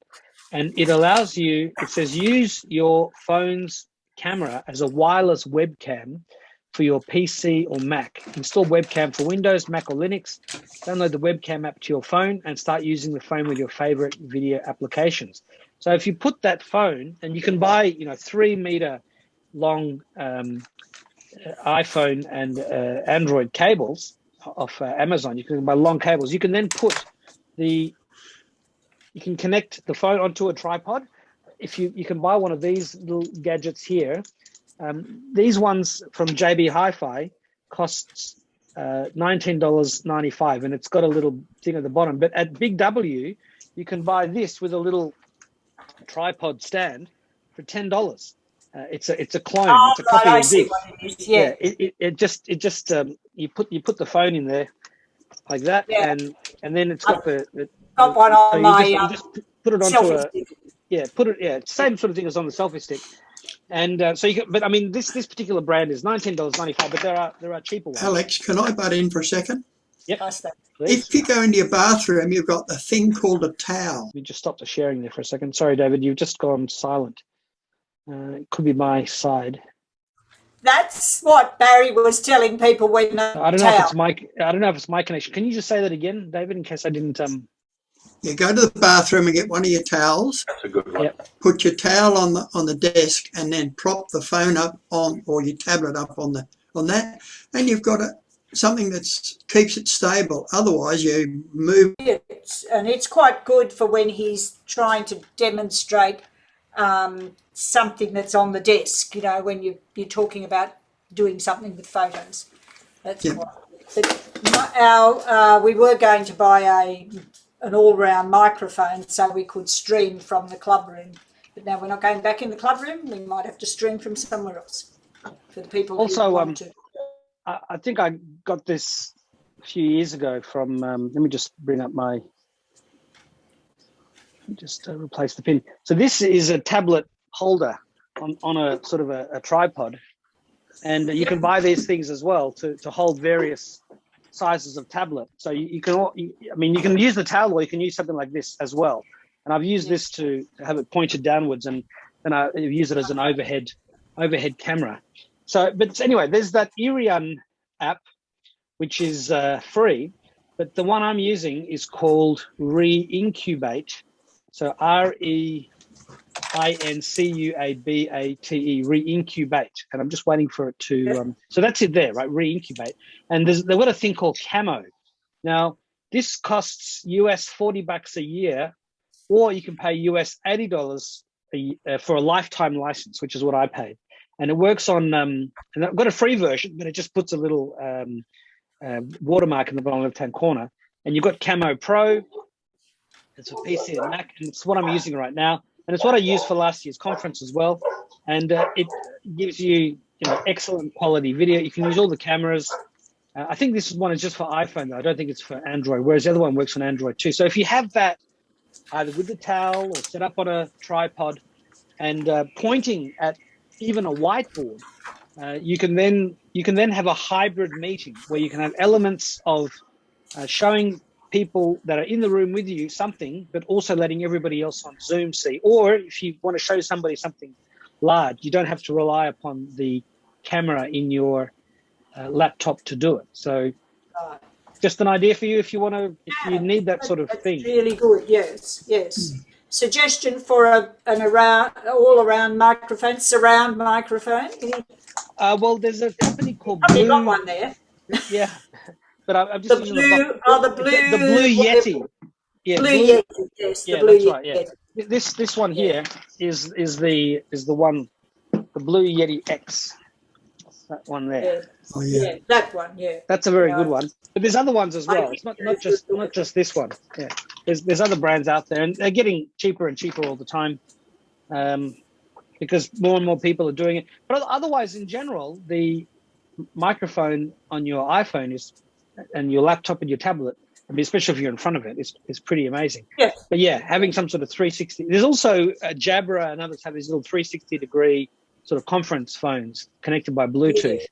And it allows you, it says use your phone's camera as a wireless webcam for your PC or Mac. Install webcam for Windows, Mac or Linux. Download the webcam app to your phone and start using the phone with your favorite video applications. So if you put that phone, and you can buy, you know, 3 meter long iPhone and Android cables off Amazon. You can buy long cables. You can then you can connect the phone onto a tripod. If you can buy one of these little gadgets here. These ones from JB Hi-Fi costs $19.95, and it's got a little thing at the bottom. But at Big W, you can buy this with a little tripod stand for $10. It's a clone. Oh, it's a copy right, of this. what it is. Yeah. It just you put the phone in there like that, yeah. and then it's got got one on so my you just put it onto selfie stick. Same sort of thing as on the selfie stick. And so you can, but I mean, this particular brand is $19.95, but there are cheaper ones. Alex, can I butt in for a second? Yep. If you go into your bathroom, you've got the thing called a towel. Let me just stop the sharing there for a second. Sorry, David, you've just gone silent. It could be my side. That's what Barry was telling people when I don't know if it's my connection. Can you just say that again, David, in case I didn't You go to the bathroom and get one of your towels. That's a good one. Yep. Put your towel on the desk, and then prop the phone up on, or your tablet up on that, and you've got something that keeps it stable. Otherwise, you move. And it's quite good for when he's trying to demonstrate something that's on the desk. You know, when you're talking about doing something with photos. That's quite. But we were going to buy an all-round microphone so we could stream from the clubroom. But now we're not going back in the clubroom. We might have to stream from somewhere else for the people who want to. I think I got this a few years ago from, let me just bring up replace the pin. So this is a tablet holder on a sort of a tripod. And you can buy these things as well to hold various sizes of tablet. So you can use the tablet, or you can use something like this as well. And I've used this to have it pointed downwards, and then I use it as an overhead camera. So, but anyway, there's that Irian app, which is free, but the one I'm using is called Reincubate. So REINCUABATE, Reincubate, and I'm just waiting for it to. So that's it there, right? Reincubate, and they've got a thing called Camo. Now this costs US $40 a year, or you can pay US $80 for a lifetime license, which is what I paid, and it works on. And I've got a free version, but it just puts a little watermark in the bottom left-hand corner, and you've got Camo Pro. It's for PC and Mac, and it's what I'm using right now. And it's what I used for last year's conference as well. And it gives you, excellent quality video. You can use all the cameras. I think this one is just for iPhone, though. I don't think it's for Android, whereas the other one works on Android too. So if you have that either with the towel or set up on a tripod and pointing at even a whiteboard, you can then have a hybrid meeting where you can have elements of showing people that are in the room with you something, but also letting everybody else on Zoom see. Or if you want to show somebody something large, you don't have to rely upon the camera in your laptop to do it. So just an idea for you if you want to, if you need that sort of thing. Really good, yes. Suggestion for an all-around microphone, surround microphone. Well, there's a company called Blue. Blue. Got one there. Yeah. But I'm just the blue Yeti. Yeah, Blue Yeti. Yes, yeah, the Blue that's Yeti. right. Yeah, this one here is the one, the Blue Yeti X. That one there. Yeah. Oh yeah. Yeah, that one. Yeah, that's a very good one. But there's other ones as well. It's not just this one. Yeah, there's other brands out there, and they're getting cheaper and cheaper all the time, because more and more people are doing it. But otherwise, in general, the microphone on your iPhone and your laptop and your tablet, I mean, especially if you're in front of it, is pretty amazing. Yeah. But yeah, having some sort of 360. There's also Jabra and others have these little 360-degree sort of conference phones connected by Bluetooth,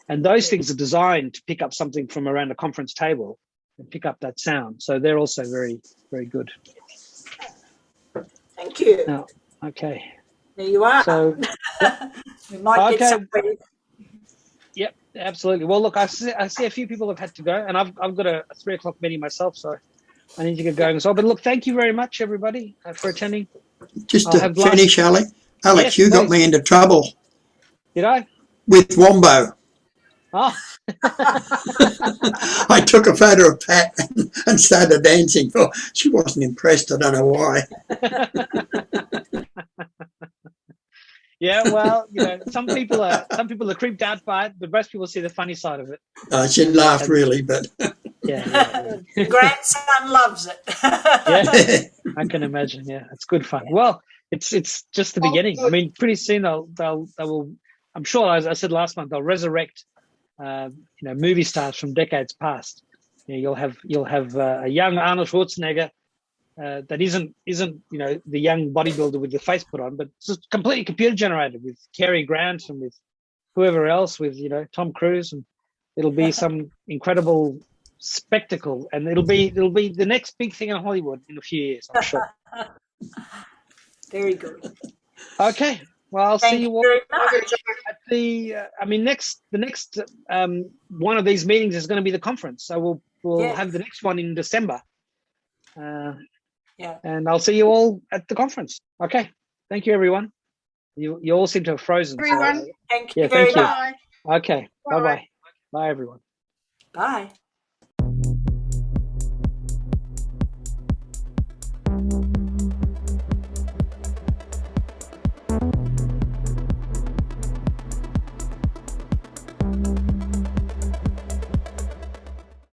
and those things are designed to pick up something from around a conference table and pick up that sound. So they're also very, very good. Thank you. Now, okay. There you are. So we might get somebody. Yep, absolutely. Well, look, I see a few people have had to go, and I've got a 3 o'clock meeting myself, so I need to get going as well. But look, thank you very much, everybody, for attending. Just to finish, Alex, yes, you got me into trouble. Did I? With Wombo. Oh. I took a photo of Pat and started dancing. Oh, she wasn't impressed. I don't know why. Yeah, well, some people are creeped out by it, but most people see the funny side of it. She laughed really, but yeah. The grandson loves it. Yeah, I can imagine. Yeah, it's good fun. Well, it's just the beginning. I mean, pretty soon they will. I'm sure, as I said last month, they'll resurrect, movie stars from decades past. You'll have a young Arnold Schwarzenegger. That isn't the young bodybuilder with the face put on, but it's just completely computer generated with Cary Grant and with whoever else, with Tom Cruise, and it'll be some incredible spectacle, and it'll be the next big thing in Hollywood in a few years, I'm sure. Very good. Okay, well, I'll see you all at the. The next one of these meetings is going to be the conference, so we'll have the next one in December. And I'll see you all at the conference. Okay. Thank you, everyone. You all seem to have frozen. Everyone. Thank you very much. Okay. Bye-bye. Bye, everyone. Bye.